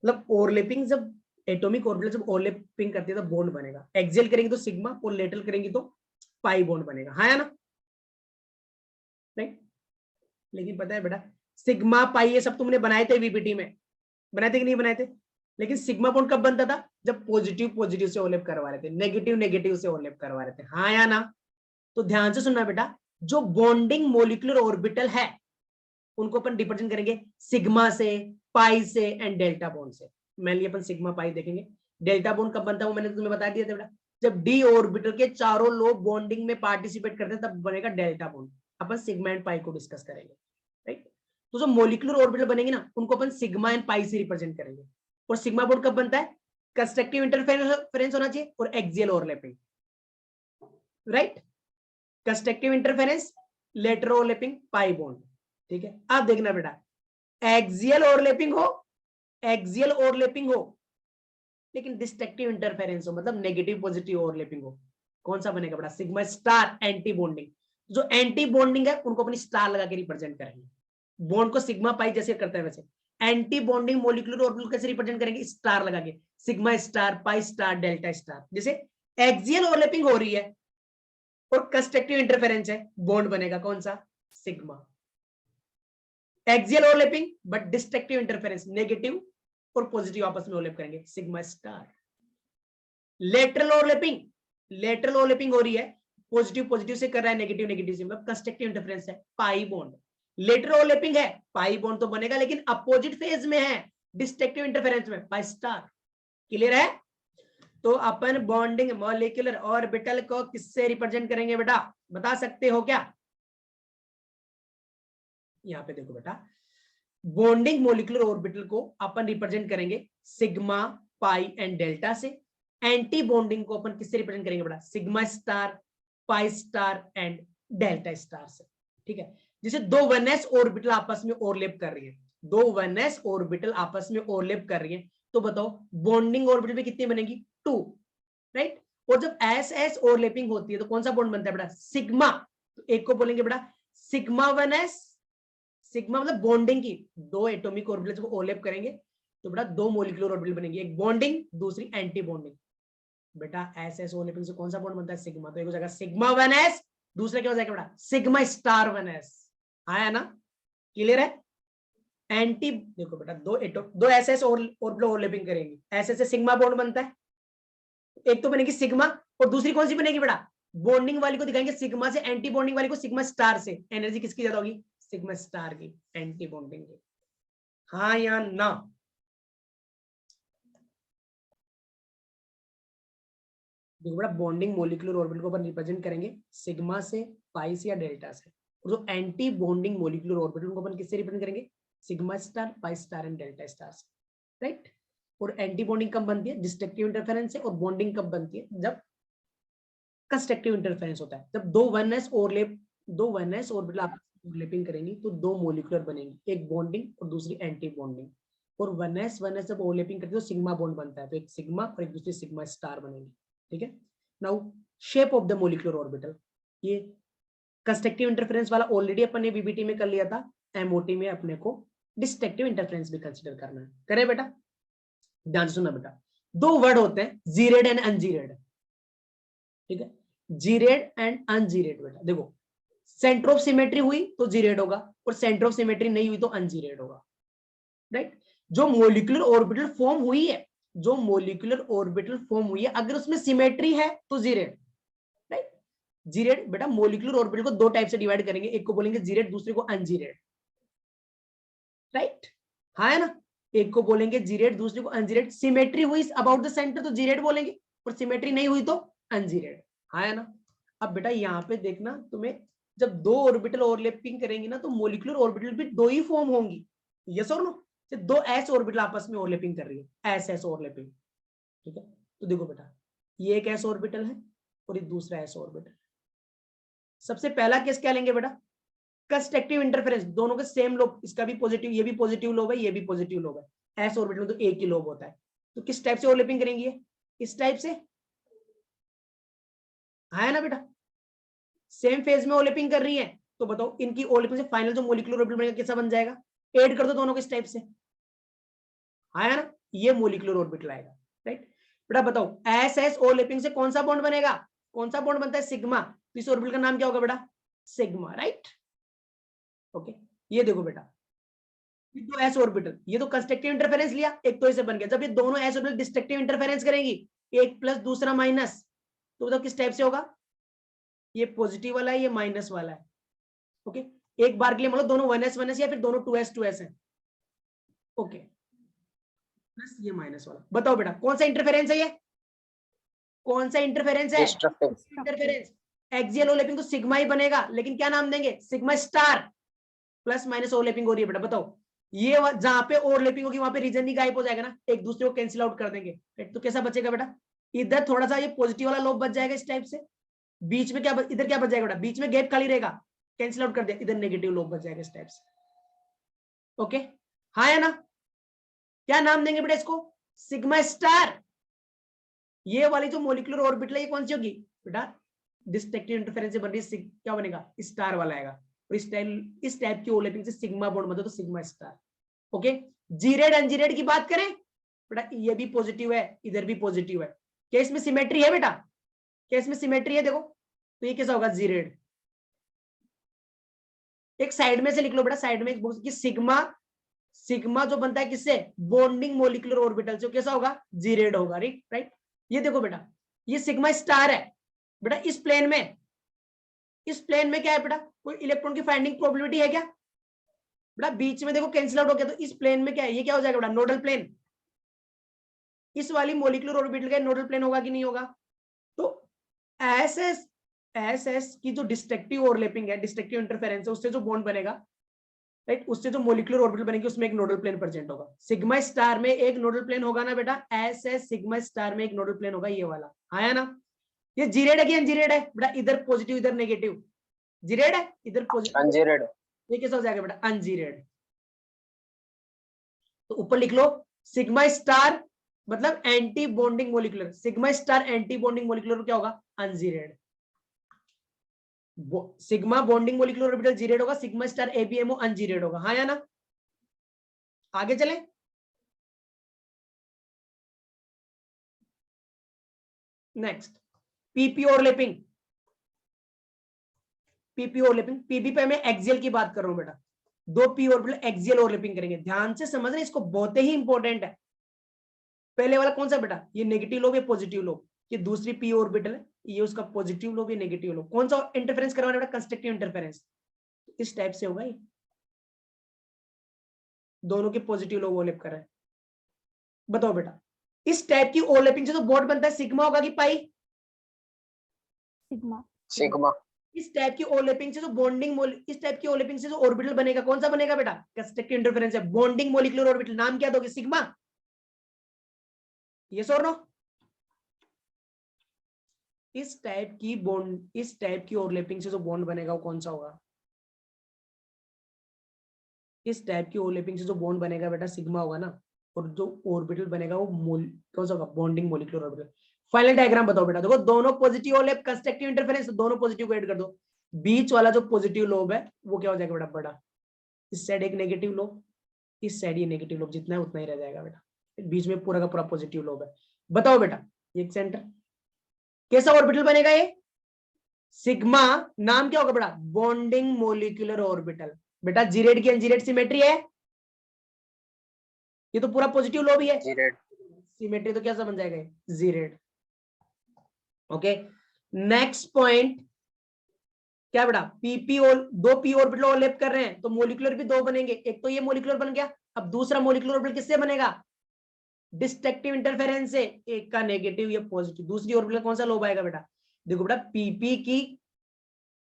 मतलब ओवरलैपिंग जब एटॉमिक ऑर्बिटल जब ओवरलैपिंग करती है तो बॉन्ड बनेगा, एक्सियल करेंगे तो सिग्मा और लेटरल करेंगे तो पाई बॉन्ड बनेगा, हाँ या ना, राइट। लेकिन पता है बेटा, सिग्मा पाई ये सब तुमने बनाए थे वीपीटी में, बनाए थे कि नहीं बनाए थे, लेकिन सिग्मा बॉन्ड कब बनता था, जब पॉजिटिव पॉजिटिव से ओवरलैप करवा रहे थे, नेगेटिव नेगेटिव से ओवरलैप करवा रहे थे, हाँ या ना। तो ध्यान से सुनना बेटा, जो बॉन्डिंग मोलिकुलर ऑर्बिटल है उनको अपन रिप्रेजेंट करेंगे सिग्मा से, पाई से एंड डेल्टा बॉन्ड से। मेनली अपन सिग्मा पाई देखेंगे। डेल्टा बॉन्ड कब बनता है वो मैंने तुम्हें बता दिया था बेटा, जब डी ऑर्बिटल के चारों लोग बॉन्डिंग में पार्टिसिपेट करते हैं तब बनेगा delta bond. Upon sigma and pi को डिस्कस करेंगे, राइट। तो जो मोलिकुलर ऑर्बिटल बनेंगे ना उनको अपन सिग्मा एंड पाई से रिप्रेजेंट करेंगे। और सिग्मा बॉन्ड कब बनता है, कंस्ट्रक्टिव इंटरफेरेंस होना चाहिए और axial overlapping, right, constructive interference, lateral overlapping, pi bond, ठीक है। अब देखना बेटा, एक्सियल ओवरलैपिंग हो, एक्सियल ओवरलैपिंग हो लेकिन डिस्ट्रक्टिव इंटरफेरेंस हो, मतलब नेगेटिव पॉजिटिव ओवरलैपिंग हो, कौन सा बनेगा बेटा, सिग्मा स्टार एंटी बॉन्डिंग। जो एंटी बॉन्डिंग है उनको अपनी स्टार लगा के रिप्रेजेंट करेंगे, बॉन्ड को सिग्मा पाई जैसे करते हैं वैसे। एंटी बॉन्डिंग मोलिकुलर ऑर्बिटल कैसे रिप्रेजेंट करेंगे, स्टार लगा के, sigma star, pi star, delta star. जैसे एक्सियल ओवरलैपिंग हो रही है और कंस्ट्रक्टिव इंटरफेरेंस है, बॉन्ड बनेगा कौन सा, sigma. Axial overlapping but destructive interference, negative और पॉजिटिव आपस में ओवरलैप करेंगे, sigma star. Lateral overlapping, lateral overlapping हो रही है, पॉजिटिव पॉजिटिव से कर रहा है, नेगेटिव नेगेटिव से, मतलब कंस्ट्रक्टिव इंटरफेरेंस है, पाई बॉन्ड। लेटरल ओवरलैपिंग है, पाई बॉन्ड तो बनेगा लेकिन अपोजिट फेज में है, डिस्ट्रक्टिव इंटरफेरेंस में, पाई स्टार। क्लियर है? तो अपन बॉन्डिंग मॉलिक्यूलर ऑर्बिटल को किससे रिप्रेजेंट करेंगे बेटा, बता सकते हो क्या? यहां पे देखो बेटा, बॉन्डिंग मोलिकुलर ऑर्बिटल को अपन रिप्रेजेंट करेंगे सिग्मा, पाई एंड डेल्टा से। एंटी बॉन्डिंग को अपन किससे रिप्रेजेंट करेंगे बेटा, sigma star, pi star and delta star से। ठीक है, जैसे दो 1s ऑर्बिटल आपस में ओवरलैप कर रही है, दो 1s ऑर्बिटल आपस में ओवरलैप कर रही है, तो बताओ बॉन्डिंग ऑर्बिटल में कितनी बनेगी, 2, राइट। और जब एस एस ओवरलैपिंग होती है तो कौन सा बॉन्ड बनता है बेटा, सिग्मा। तो एक को बोलेंगे बेटा सिग्मा 1s, सिग्मा मतलब बॉन्डिंग की, दो एटॉमिक ऑर्बिटल जब ओवरलैप करेंगे तो बेटा दो मोलिकुलर ऑर्बिटल बनेंगे, एक बॉन्डिंग दूसरी एंटी बॉन्डिंग। बेटा एस एस ओवरलैपिंग से कौन सा बॉन्ड बनता है, सिग्मा। तो एक हो जाएगा सिग्मा 1s, दूसरा क्या हो जाएगा बेटा, सिग्मा स्टार 1s। आया ना, क्लियर है? एंटी देखो बेटा, दो एस एस ऑर्बिटल ओवरलैपिंग करेंगे, एस एस से सिग्मा बॉन्ड बनता है, एक तो बनेगी सिग्मा और दूसरी कौन सी बनेगी बेटा, बॉन्डिंग वाली को दिखाएंगे सिग्मा से, एंटी बॉन्डिंग वाली को सिग्मा स्टार से। एनर्जी किसकी ज्यादा होगी, सिग्मा स्टार की, एंटी बॉन्डिंग की। हाँ या ना? देखो बेटा, बॉन्डिंग मोलिकुलर ऑर्बिटल को अपन रिप्रेजेंट करेंगे सिग्मा से, पाई से या डेल्टा से। और जो एंटी बॉन्डिंग मोलिकुलर ऑर्बिटल को अपन किससे रिप्रेजेंट करेंगे, sigma star, pi star and delta star से, राइट। और एंटी बॉन्डिंग कब बनती है, डिस्ट्रक्टिव इंटरफेरेंस से। और बॉन्डिंग कब बनती है, जब कंस्ट्रक्टिव इंटरफेरेंस होता है, जब दो 1s ओवरलैप, दो 1s ऑर्बिटल आपस में ओवरलैपिंग करेंगी तो दो मोलिकुलर बनेंगी, एक बॉन्डिंग और दूसरी एंटी बॉन्डिंग। और 1s जब ओवरलैपिंग करती है तो सिग्मा बॉन्ड बनता है, तो एक सिग्मा और एक दूसरी सिग्मा स्टार बनेगी। ठीक है, now shape of the molecular orbital, ये कंस्ट्रक्टिव इंटरफेरेंस वाला ऑलरेडी अपन ने बीबीटी में कर लिया था, एमओटी में अपने को डिस्ट्रक्टिव इंटरफेरेंस भी कंसीडर करना है। करे बेटा, ध्यान सुनना बेटा, दो वर्ड होते हैं जीरेड एंड अनजीरेड। ठीक है, जीरेड एंड अनजीरेड। बेटा देखो, सेंटर ऑफ सिमेट्री हुई तो जीरेड होगा और सेंटर ऑफ सिमेट्री नहीं हुई तो अनजीरेड होगा, राइट। जो मोलिकुलर ऑर्बिटल फॉर्म हुई है, जो मोलिकुलर ऑर्बिटल फॉर्म हुई है, अगर उसमें सिमेट्री है तो जीरेड, राइट। जीरेड बेटा, मोलिकुलर ऑर्बिटल को दो टाइप से डिवाइड करेंगे, एक को बोलेंगे जीरेड, दूसरे को अनजीरेड, राइट। हाँ है ना, एक को बोलेंगे जीरेड, दूसरे को अनजीरेड। सिमेट्री हुई अबाउट द सेंटर तो जीरेड बोलेंगे, और सिमेट्री नहीं हुई तो अनजीरेड। हाँ है ना। अब बेटा यहाँ पे देखना, तुम्हें जब दो ऑर्बिटल ओवरलैपिंग करेंगी ना तो मोलिकुलर ऑर्बिटल भी दो ही फॉर्म होंगी, यस और नो। दो एस ऑर्बिटल आपस में ओवरलैपिंग कर रही है, एस एस ओवरलैपिंग। ठीक है, तो देखो बेटा, ये एक एस ऑर्बिटल है और ये दूसरा एस ऑर्बिटल। सबसे पहला केस क्या लेंगे बेटा, कंस्ट्रक्टिव इंटरफेरेंस, दोनों के सेम लोब, इसका भी पॉजिटिव, ये भी पॉजिटिव लोब है, ये भी पॉजिटिव लोब है। एस ऑर्बिटल में तो एक ही लोब होता है, तो किस टाइप से ओवरलैपिंग करेंगी, इस टाइप से। है ना बेटा, सेम फेज में ओवरलैपिंग कर रही है, तो बताओ इनकी ओवरलैपिंग से फाइनल जो मोलिकुलर ऑर्बिटल बनेगा कैसा बन जाएगा, ऐड कर दो दोनों को इस टाइप से। आया ना, ये मोलिकुलर ऑर्बिटल आएगा, राइट। बेटा बताओ, एस एस ओवरलैपिंग से कौन सा बॉन्ड बनेगा, कौन सा बॉन्ड बनता है, सिग्मा। तो इस ऑर्बिटल का नाम क्या होगा बेटा, सिग्मा, राइट। ओके, ये देखो बेटा, दो एस ऑर्बिटल, ये तो कंस्ट्रक्टिव इंटरफेरेंस लिया, एक तो इसे बन गया। जब ये दोनों एस ऑर्बिटल डिस्ट्रक्टिव इंटरफेरेंस करेंगी, एक प्लस दूसरा माइनस, तो बताओ किस टाइप से होगा, ये पॉजिटिव वाला है, ये माइनस वाला है। ओके, एक बार के लिए मतलब दोनों 1s या फिर दोनों 2s है। ओके, प्लस ये माइनस वाला। बताओ बेटा कौन सा इंटरफेरेंस है, ये कौन सा इंटरफेरेंस है, इंटरफेरेंस। एक्सियल ओवरलैपिंग तो सिग्मा ही बनेगा, लेकिन क्या नाम देंगे, sigma star. Plus minus overlapping हो रही है बेटा, बताओ ये जहां पे ओवरलैपिंग होगी वहां पे रीजन ही गायब हो जाएगा ना, एक दूसरे को कैंसिल आउट कर देंगे, तो कैसा बचेगा बेटा, इधर थोड़ा सा ये पॉजिटिव वाला लोब बच जाएगा इस टाइप से, बीच में क्या इधर क्या बच जाएगा बेटा, बीच में गैप खाली रहेगा, कैंसिल आउट कर दिया, इधर नेगेटिव लोब बच जाएगा इस टाइप से। ओके, हाँ है ना, क्या नाम देंगे बेटा इसको, सिग्मा स्टार। ये वाली जो मोलिकुलर ऑर्बिटल है ये कौन सी होगी बेटा, डिस्ट्रक्टिव इंटरफेरेंस से बन रही है, क्या बनेगा, स्टार वाला आएगा। और इस टाइप की ओवरलैपिंग से सिग्मा बॉन्ड बनता है तो sigma star. Okay, geared ungeared की बात करें बेटा, ये भी पॉजिटिव है, इधर भी पॉजिटिव है, क्या इसमें सिमेट्री है बेटा? क्या इसमें सिमेट्री है? देखो तो ये कैसा होगा? जीरेड। एक साइड में से लिख लो बेटा, साइड में कि सिग्मा, सिग्मा जो बनता है किससे? बॉन्डिंग मोलिकुलर ऑर्बिटल से, कैसा होगा? जीरेड होगा, राइट। ये देखो बेटा, ये सिग्मा स्टार है बेटा, इस प्लेन में, इस प्लेन में क्या है बेटा? कोई इलेक्ट्रॉन की फाइंडिंग प्रोबेबिलिटी है क्या बेटा? बीच में देखो कैंसिल आउट हो गया, तो इस प्लेन में क्या है? ये क्या हो जाएगा बेटा? Nodal plane. इस वाली मोलिकुलर ऑर्बिटल का नोडल प्लेन होगा कि नहीं होगा? तो एस एस, एस एस की जो डिस्ट्रक्टिव ओवरलैपिंग है, डिस्ट्रक्टिव इंटरफेरेंस है, उससे जो बॉन्ड बनेगा, राइट, उससे जो मोलिकुलर ऑर्बिटल बनेगी उसमें एक नोडल प्लेन प्रेजेंट होगा। सिग्मा स्टार में एक नोडल प्लेन होगा ना बेटा? एस एस सिग्मा स्टार में एक नोडल प्लेन होगा, ये वाला आया ना? ये जीरेड है कि अनजीरेड है बेटा? इधर पॉजिटिव इधर नेगेटिव, जीरेड है, इधर पॉजिटिव, अनजीरेड। ये कैसा हो जाएगा बेटा? अनजीरेड। तो ऊपर लिख लो सिग्मा स्टार मतलब anti bonding molecular, sigma star anti bonding molecular क्या होगा? Ungeared. Sigma bonding molecular orbital geared होगा, सिग्मा स्टार एबीएमओ अनजीरेड होगा, हाँ या ना? आगे चलें। Next PP overlapping, PP overlapping, PP पे मैं एक्सियल की बात कर रहा हूं बेटा, दो पी ऑर्बिटल एक्सियल ओवरलैपिंग करेंगे, ध्यान से समझना, इसको बहुत ही इंपॉर्टेंट है। पहले वाला कौन सा बेटा? ये नेगेटिव लोब, ये पॉजिटिव लोब, ये दूसरी पी ऑर्बिटल है, ये उसका पॉजिटिव लोब, ये नेगेटिव लोब, कौन सा इंटरफेरेंस करवाना बेटा? Constructive interference. इस टाइप से होगा, ये दोनों के पॉजिटिव लोब ओवरलैप कर रहे हैं। बताओ बेटा, इस टाइप की ओवरलैपिंग से जो बॉन्ड बनता है सिग्मा होगा कि पाई? सिग्मा। सिग्मा। इस टाइप की ओवरलैपिंग से जो बॉन्डिंग, इस टाइप की ओवरलैपिंग से जो ऑर्बिटल बनेगा कौन सा बनेगा बेटा? कंस्ट्रक्टिव इंटरफेरेंस है, बॉन्डिंग मोलिकुलर ऑर्बिटल। नाम क्या दोगे? सिग्मा। यस और नो? इस टाइप की बॉन्ड, इस टाइप की ओवरलैपिंग से जो बॉन्ड बनेगा वो कौन सा होगा? इस टाइप की ओवरलैपिंग से जो बॉन्ड बनेगा बेटा सिग्मा होगा ना, और जो ऑर्बिटल बनेगा वो कौन सा होगा? Bonding molecular orbital. Final diagram बताओ बेटा, देखो दोनों पॉजिटिव ओवरलैप, कंस्ट्रक्टिव इंटरफेरेंस, दोनों पॉजिटिव को ऐड कर दो, बीच वाला जो पॉजिटिव लोब है वो क्या हो जाएगा बेटा? बड़ा। इस साइड एक नेगेटिव लोब, इस साइड ये नेगेटिव लोब, जितना है उतना ही रह जाएगा बेटा, बीच में पूरा का पूरा पॉजिटिव लोब है। बताओ बेटा, ये सेंटर कैसा ऑर्बिटल बनेगा? ये सिग्मा। नाम क्या होगा बेटा? Bonding molecular orbital. बेटा जीरेड की अनजीरेड सिमेट्री है, ये तो पूरा पॉजिटिव लोब ही है, जीरेड। सिमेट्री तो कैसा बन जाएगा? जीरेड। ओके, नेक्स्ट पॉइंट क्या बेटा? पीपी और दो पी ऑर्बिटल ओवरलैप कर रहे हैं तो मोलिकुलर भी दो बनेंगे, एक तो ये मोलिकुलर बन गया, अब दूसरा मोलिकुलर ऑर्बिटल किससे बनेगा? डिस्ट्रक्टिव इंटरफेरेंस से, एक का नेगेटिव या पॉजिटिव, दूसरी ऑर्बिटल कौन सा लोब आएगा बेटा? देखो बेटा,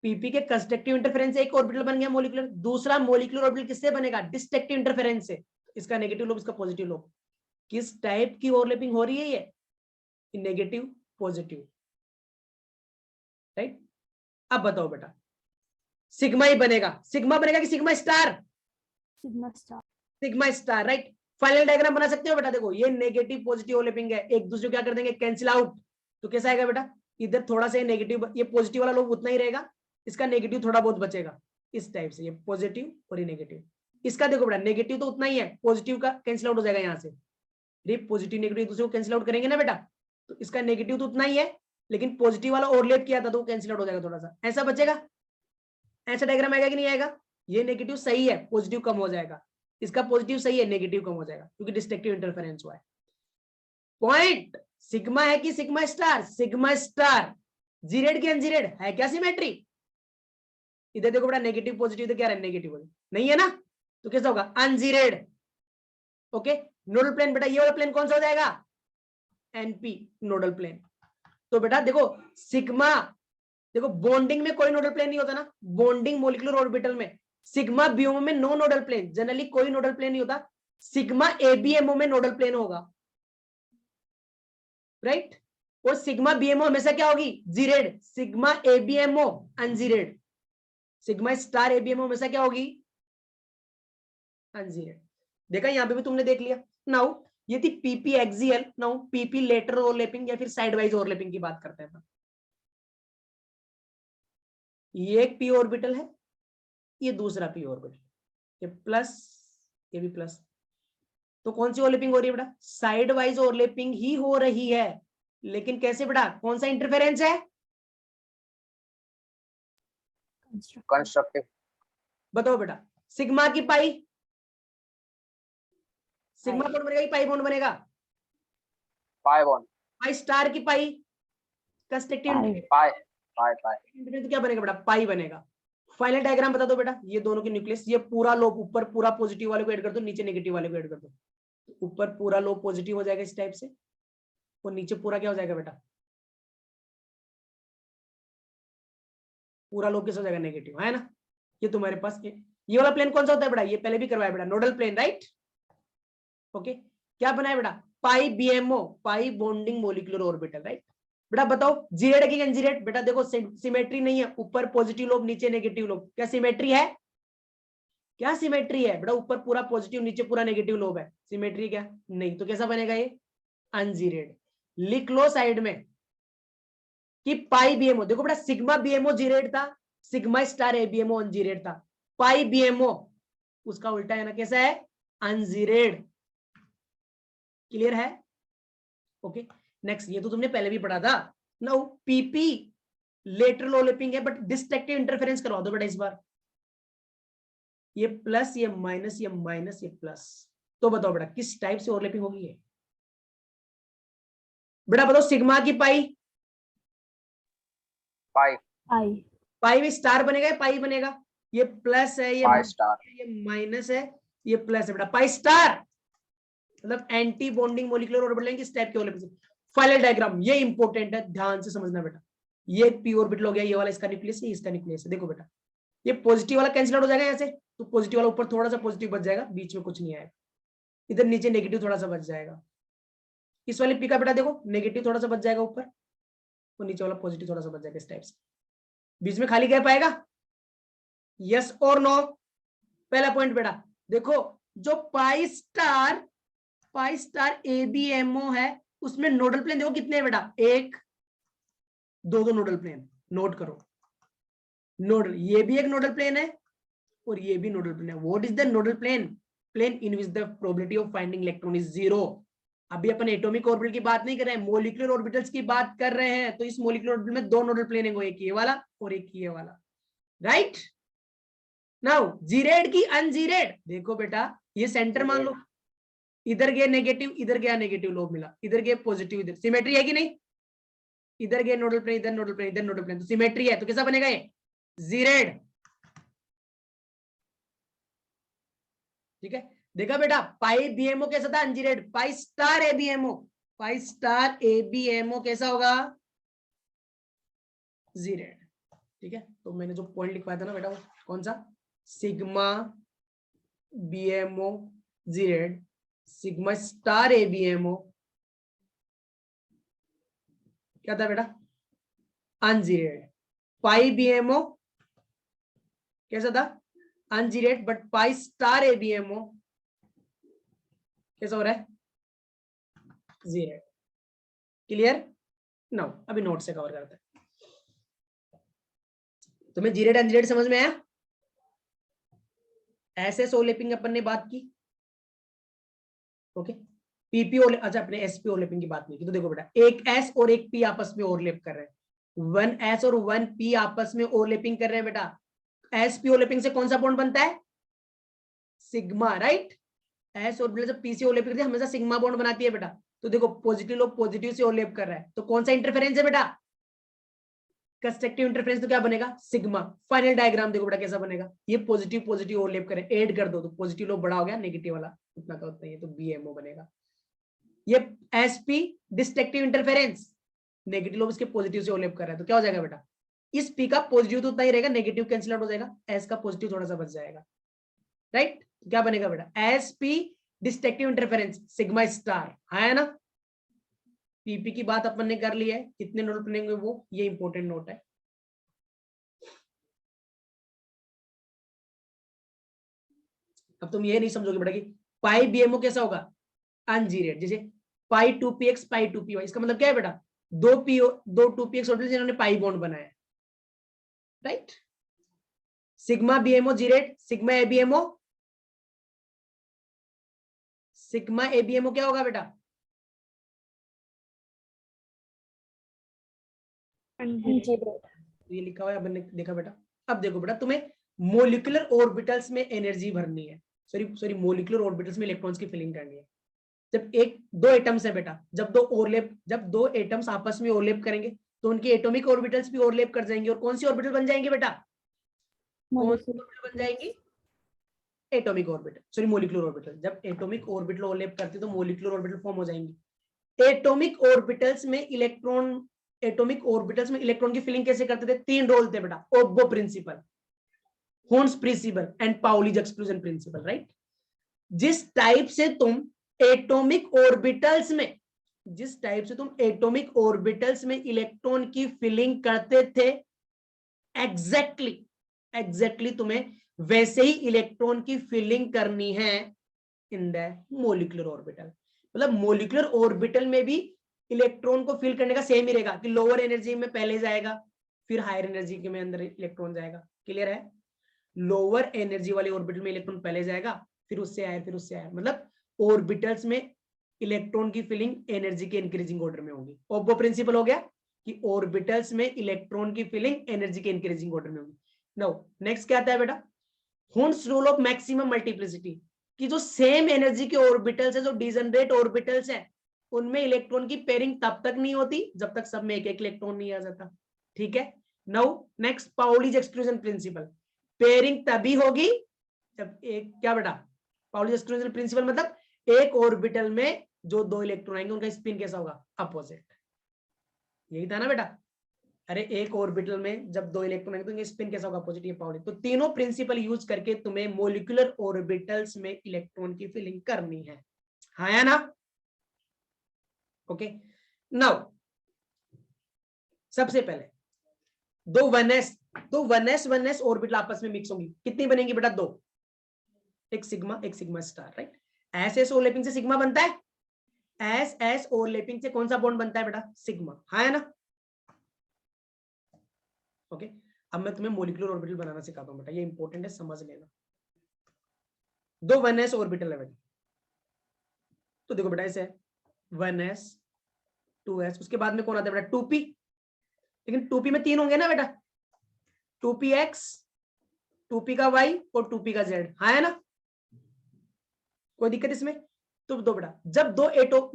पीपी के कंस्ट्रक्टिव इंटरफेरेंस से एक ऑर्बिटल बन गया मोलिकुलर, दूसरा मोलिकुलर ऑर्बिटल किससे बनेगा? डिस्ट्रक्टिव इंटरफेरेंस से, इसका नेगेटिव लोब, इसका पॉजिटिव लोब। किस टाइप की ओवरलैपिंग हो रही है ये? Negative positive, right. अब बताओ बेटा, सिग्मा ही बनेगा, सिग्मा बनेगा कि sigma star? Sigma star. Sigma star, right. Final diagram बना सकते हो बेटा, देखो ये नेगेटिव पॉजिटिव ओवरलैपिंग है, एक दूसरे को क्या कर देंगे? Cancel out. तो कैसा आएगा बेटा? इधर थोड़ा सा नेगेटिव, ये पॉजिटिव वाला लोब उतना ही रहेगा, इसका नेगेटिव थोड़ा बहुत बचेगा, इस टाइप से, ये पॉजिटिव और ये नेगेटिव। इसका देखो बेटा, नेगेटिव तो उतना ही है, पॉजिटिव का कैंसिल आउट हो जाएगा यहाँ से, ये पॉजिटिव नेगेटिव एक दूसरे को कैंसिल आउट करेंगे ना बेटा, तो इसका नेगेटिव तो उतना ही है, लेकिन पॉजिटिव वाला ओवरलैप किया था तो कैंसिल आउट हो जाएगा थोड़ा सा, ऐसा बचेगा। ऐसा डायग्राम आएगा कि नहीं आएगा? ये नेगेटिव सही है, पॉजिटिव कम हो जाएगा, इसका पॉजिटिव सही है, नेगेटिव कम हो जाएगा, क्योंकि डिस्ट्रक्टिव इंटरफेरेंस हुआ है। पॉइंट सिग्मा है कि sigma star? Sigma star. Geared की अनजीरेड है क्या सिमेट्री? इधर देखो बेटा, नेगेटिव पॉजिटिव, तो क्या है? नेगेटिव नहीं है ना, तो कैसा होगा? अनजीरेड। ओके, नोडल प्लेन बेटा, ये वाला प्लेन कौन सा हो जाएगा? NP nodal plane. तो बेटा देखो, सिग्मा, देखो बॉन्डिंग में कोई नोडल प्लेन नहीं होता ना, बॉन्डिंग मोलिकुलर ऑर्बिटल में, सिग्मा बीओ में नो नोडल प्लेन, जनरली कोई नोडल प्लेन नहीं होता, सिग्मा एबीएमओ में नोडल प्लेन होगा, राइट। और सिग्मा बीएमओ हमेशा क्या होगी? Geared. Sigma ABMO ungeared, sigma star ABMO हमेशा क्या होगी? अनजीरेड। देखा, यहां पे भी तुमने देख लिया। नाउ ये थी PP axial, now PP lateral overlapping या फिर साइड वाइज ओवरलैपिंग की बात करते हैं। ये एक पी ऑर्बिटल है, ये दूसरा पी ऑर्बिटल, ये प्लस, ये भी प्लस, तो कौन सी ओवरलैपिंग हो रही है बेटा? साइड वाइज ओवरलैपिंग ही हो रही है, लेकिन कैसे बेटा? कौन सा इंटरफेरेंस है? कंस्ट्रक्टिव। बताओ बेटा। सिग्मा की पाई, सिग्मा बॉन्ड बनेगा, पाई बॉन्ड बनेगा? Pi bond. पाई स्टार की पाई, कंस्ट्रक्टिव पाई पाई पाई तो क्या बनेगा बेटा? पाई बनेगा। फाइनल डायग्राम बता दो बेटा। ये दोनों की न्यूक्लियस, ये पूरा लोब ऊपर पूरा पॉजिटिव वाले को ऐड कर दो, नीचे नेगेटिव वाले को ऐड कर दो। ऊपर पूरा लोब पॉजिटिव हो जाएगा इस टाइप से, और नीचे पूरा क्या हो जाएगा बेटा? पूरा लोब कैसा हो जाएगा? नेगेटिव, है ना? ये तुम्हारे पास ये वाला प्लेन कौन सा होता है बेटा? ये पहले भी करवाया बेटा, नोडल प्लेन, राइट? ओके, क्या बनाया बेटा? Pi BMO, pi bonding molecular orbital, right? बेटा बताओ जीरेड है कि एनजीरेड? बेटा देखो सिमेट्री नहीं है, ऊपर पॉजिटिव लोब नीचे नेगेटिव लोब, क्या सिमेट्री है? क्या सिमेट्री है बेटा? ऊपर पूरा पॉजिटिव नीचे पूरा नेगेटिव लोब है, सिमेट्री क्या? नहीं। तो कैसा बनेगा ये? अनजीरेड। लिख लो साइड में कि पाई बीएमओ, देखो बेटा सिग्मा बीएमओ जीरेड था, सिग्मा स्टार एबीएमओ अनजीरेड था, पाई बीएमओ उसका उल्टा है ना, कैसा है? अनजीरेड। क्लियर है? ओके नेक्स्ट, ये तो तुमने पहले भी पढ़ा था। नाउ पीपी लेटरल ओवरलैपिंग है, बट डिस्ट्रक्टिव इंटरफेरेंस करवा दो बेटा इस बार। ये प्लस, ये माइनस, ये माइनस, ये प्लस। तो बताओ बेटा किस टाइप से ओवरलैपिंग होगी ये? बेटा बताओ सिग्मा की पाई, पाई पाई पाई में स्टार बनेगा या पाई बनेगा? ये प्लस है, पाई स्टार। ये माइनस है, ये प्लस है बेटा, पाई स्टार मतलब एंटी बॉन्डिंग मोलिकुलर ऑर्बिटल किस टाइप के ओवरलैपिंग? फाइनल डायग्राम ये इंपॉर्टेंट है, ध्यान से समझना बेटा। ये पी ऑर्बिटल हो गया, ये वाला इसका न्यूक्लियस है, इसका न्यूक्लियस है। देखो बेटा ये पॉजिटिव वाला कैंसिल आउट हो जाएगा यहाँ से, तो पॉजिटिव वाला ऊपर थोड़ा सा पॉजिटिव बच जाएगा, बीच में कुछ नहीं आएगा। इधर नीचे नेगेटिव थोड़ा सा बच जाएगा। इस वाले पी का बेटा देखो नेगेटिव थोड़ा सा बच जाएगा ऊपर, और नीचे वाला पॉजिटिव थोड़ा सा बच जाएगा इस टाइप से। बीच में खाली गैप आएगा, यस और नो? पहला पॉइंट बेटा देखो, जो पाई स्टार एबीएमओ है उसमें नोडल प्लेन देखो कितने हैं बेटा? एक दो नोडल प्लेन, नोट करो। नोडल, ये भी एक नोडल प्लेन है और ये भी नोडल प्लेन है। What is the nodal plane? Plane in which the probability of finding electron is zero. अभी अपन एटॉमिक ऑर्बिटल की बात नहीं कर रहे हैं, मोलिकुलर ऑर्बिटल्स की बात कर रहे हैं। तो इस मोलिकुलर ऑर्बिटल में दो नोडल प्लेन है, एक ये वाला और एक ये वाला, राइट? नाउ जीरेड की अनजीरेड देखो बेटा, ये सेंटर मान लो, इधर गया नेगेटिव, इधर गया नेगेटिव लोब मिला, इधर गया पॉजिटिव, इधर सिमेट्री है कि नहीं? इधर गया नोडल प्लेन, इधर नोडल प्लेन, इधर नोडल प्लेन, तो सिमेट्री है। तो कैसा बनेगा ये? जीरेड। ठीक है, देखा बेटा पाई बीएमओ कैसा था? Ungeared. Pi star ABMO, pi star ABMO कैसा होगा? जीरेड। ठीक है, तो मैंने जो पॉइंट लिखवाया था ना बेटा, वो कौन सा? Sigma BMO geared, sigma star ABMO क्या था बेटा? अनजीरेड। पाई बीएमओ कैसा था? Ungeared, but pi star ABMO कैसा हो रहा है? जीरेड। क्लियर? नाउ अभी नोट से कवर करते हैं। तुम्हें जीरेड अनजीरेड समझ में आया? एसएस ओवरलैपिंग अपन ने बात की, ओके। पीपी अच्छा अपने एसपी ओवरलैपिंग की बात नहीं की। तो देखो बेटा एक एस और एक पी आपस में ओवरलैप कर रहे हैं, वन एस और वन पी आपस में ओवरलैपिंग कर रहे हैं बेटा। एस पी ओवरलैपिंग से कौन सा बॉन्ड बनता है? Sigma, right? एस और पी से ओवरलैप करती है, हमेशा सिग्मा बॉन्ड बनाती है बेटा। तो देखो पॉजिटिव लोग पॉजिटिव से ओवरलैप कर रहा है, तो कौन सा इंटरफेरेंस है बेटा? Constructive interference. तो क्या बनेगा? सिग्मा। फाइनल डायग्राम देखो बेटा कैसा बनेगा, ये पॉजिटिव पॉजिटिव ओवरलैप करें, ऐड कर दो तो पॉजिटिव लोग बड़ा हो गया, नेगेटिव वाला उतना का उतना ही है, तो बीएमओ बनेगा। ये एसपी डिस्ट्रक्टिव इंटरफेरेंस, नेगेटिव लोग इसके पॉजिटिव से ओवरलैप कर रहा है, तो क्या हो जाएगा बेटा? इस पी का पॉजिटिव तो उतना ही रहेगा, नेगेटिव कैंसिल आउट हो जाएगा, एस का पॉजिटिव थोड़ा सा बच जाएगा, राइट? क्या बनेगा बेटा? SP destructive interference sigma star, है ना? पीपी की बात अपन ने कर ली है, कितने नोट बनेंगे वो, ये इंपॉर्टेंट नोट है। अब तुम ये नहीं समझोगे बेटा कि पाई बीएमओ कैसा होगा? अनजीरेड। जैसे पाई 2px पाई 2py, इसका मतलब क्या है बेटा? दो 2px ऑर्बिटल जिन्होंने पाई बॉन्ड बनाया, right? Sigma BMO geared, sigma ABMO, sigma ABMO क्या होगा बेटा? 100. ये लिखा हुआ है, मैंने देखा बेटा। अब देखो बेटा, तुम्हें मोलिकुलर ऑर्बिटल्स में एनर्जी भरनी है, सॉरी मोलिकुलर ऑर्बिटल्स में इलेक्ट्रॉन्स की फिलिंग करनी है। जब दो एटम्स है बेटा, जब दो एटम्स आपस में ओवरलैप करेंगे तो उनकी एटॉमिक ऑर्बिटल्स भी ओवरलैप कर जाएंगे, और कौन सी ऑर्बिटल बन जाएंगी बेटा? कौन सी ऑर्बिटल बन जाएंगी? Atomic orbital, sorry molecular orbital. जब एटॉमिक ऑर्बिटल ओवरलैप करती है तो मोलिकुलर ऑर्बिटल फॉर्म हो जाएंगी। एटॉमिक ऑर्बिटल्स में इलेक्ट्रॉन की फिलिंग कैसे करते थे? 3 रोल थे बेटा, ओब्बो प्रिंसिपल, होर्न्स principle and Pauli's exclusion principle, right. जिस टाइप से तुम एटॉमिक ऑर्बिटल्स में इलेक्ट्रॉन की फिलिंग करते थे, एग्जैक्टली तुम्हें वैसे ही इलेक्ट्रॉन की फिलिंग करनी है इन द मोलिकुलर ऑर्बिटल। मतलब मोलिकुलर ऑर्बिटल में भी इलेक्ट्रॉन को फिल करने का सेम ही रहेगा कि लोअर एनर्जी में पहले जाएगा, फिर हायर एनर्जी के में अंदर इलेक्ट्रॉन जाएगा। क्लियर है? लोअर एनर्जी वाले ऑर्बिटल में इलेक्ट्रॉन पहले जाएगा, फिर उससे हायर, फिर उससे हायर। मतलब ऑर्बिटल्स में इलेक्ट्रॉन की फिलिंग एनर्जी के इंक्रीजिंग ऑर्डर में होगी। ओब्बो प्रिंसिपल हो गया कि ऑर्बिटल्स में इलेक्ट्रॉन की फिलिंग एनर्जी के इंक्रीजिंग ऑर्डर में होगी। नाउ नेक्स्ट क्या आता है बेटा? होर्न्स रूल ऑफ मैक्सिमम मल्टीप्लिसिटी, कि जो सेम एनर्जी के ऑर्बिटल्स है, जो डिजनरेट ऑर्बिटल्स है, उनमें इलेक्ट्रॉन की पेयरिंग तब तक नहीं होती जब तक सब में एक एक इलेक्ट्रॉन नहीं आ जाता। ठीक है। Now next Pauli's exclusion principal, pairing तभी होगी जब एक, क्या बेटा? पाउलीज एक्सक्लूजन प्रिंसिपल मतलब एक ऑर्बिटल में जो 2 इलेक्ट्रॉन आएंगे उनका स्पिन कैसा होगा? अपोजिट। यही था ना बेटा? अरे एक ऑर्बिटल में जब 2 इलेक्ट्रॉन आएंगे तो उनका स्पिन कैसा होगा? अपोजिट। ये पाउलीज। तो तीनों प्रिंसिपल यूज करके तुम्हें मोलिकुलर ऑर्बिटल्स में इलेक्ट्रॉन की फिलिंग करनी है। हाँ या ना? ओके। नाउ सबसे पहले दो वन एस ऑर्बिटल आपस में मिक्स होंगी। कितनी बनेंगी बेटा? 2। एक sigma star, right. S S overlapping से सिग्मा बनता है, एस एस ओवरलैपिंग से कौन सा बॉन्ड बनता है बेटा? सिग्मा। हाँ है ना? ओके। अब मैं तुम्हें मोलिकुलर ऑर्बिटल बनाना सिखाता हूं बेटा, ये इंपॉर्टेंट है, समझ लेना। 2 1s ऑर्बिटल है बेटा, तो देखो बेटा ऐसे 1s 2s, उसके बाद में कौन आता है बेटा? 2p। लेकिन 2p में 3 होंगे ना बेटा, 2px 2p का y और 2p का z। हाँ है ना? कोई दिक्कत इसमें? तो दो बेटा, जब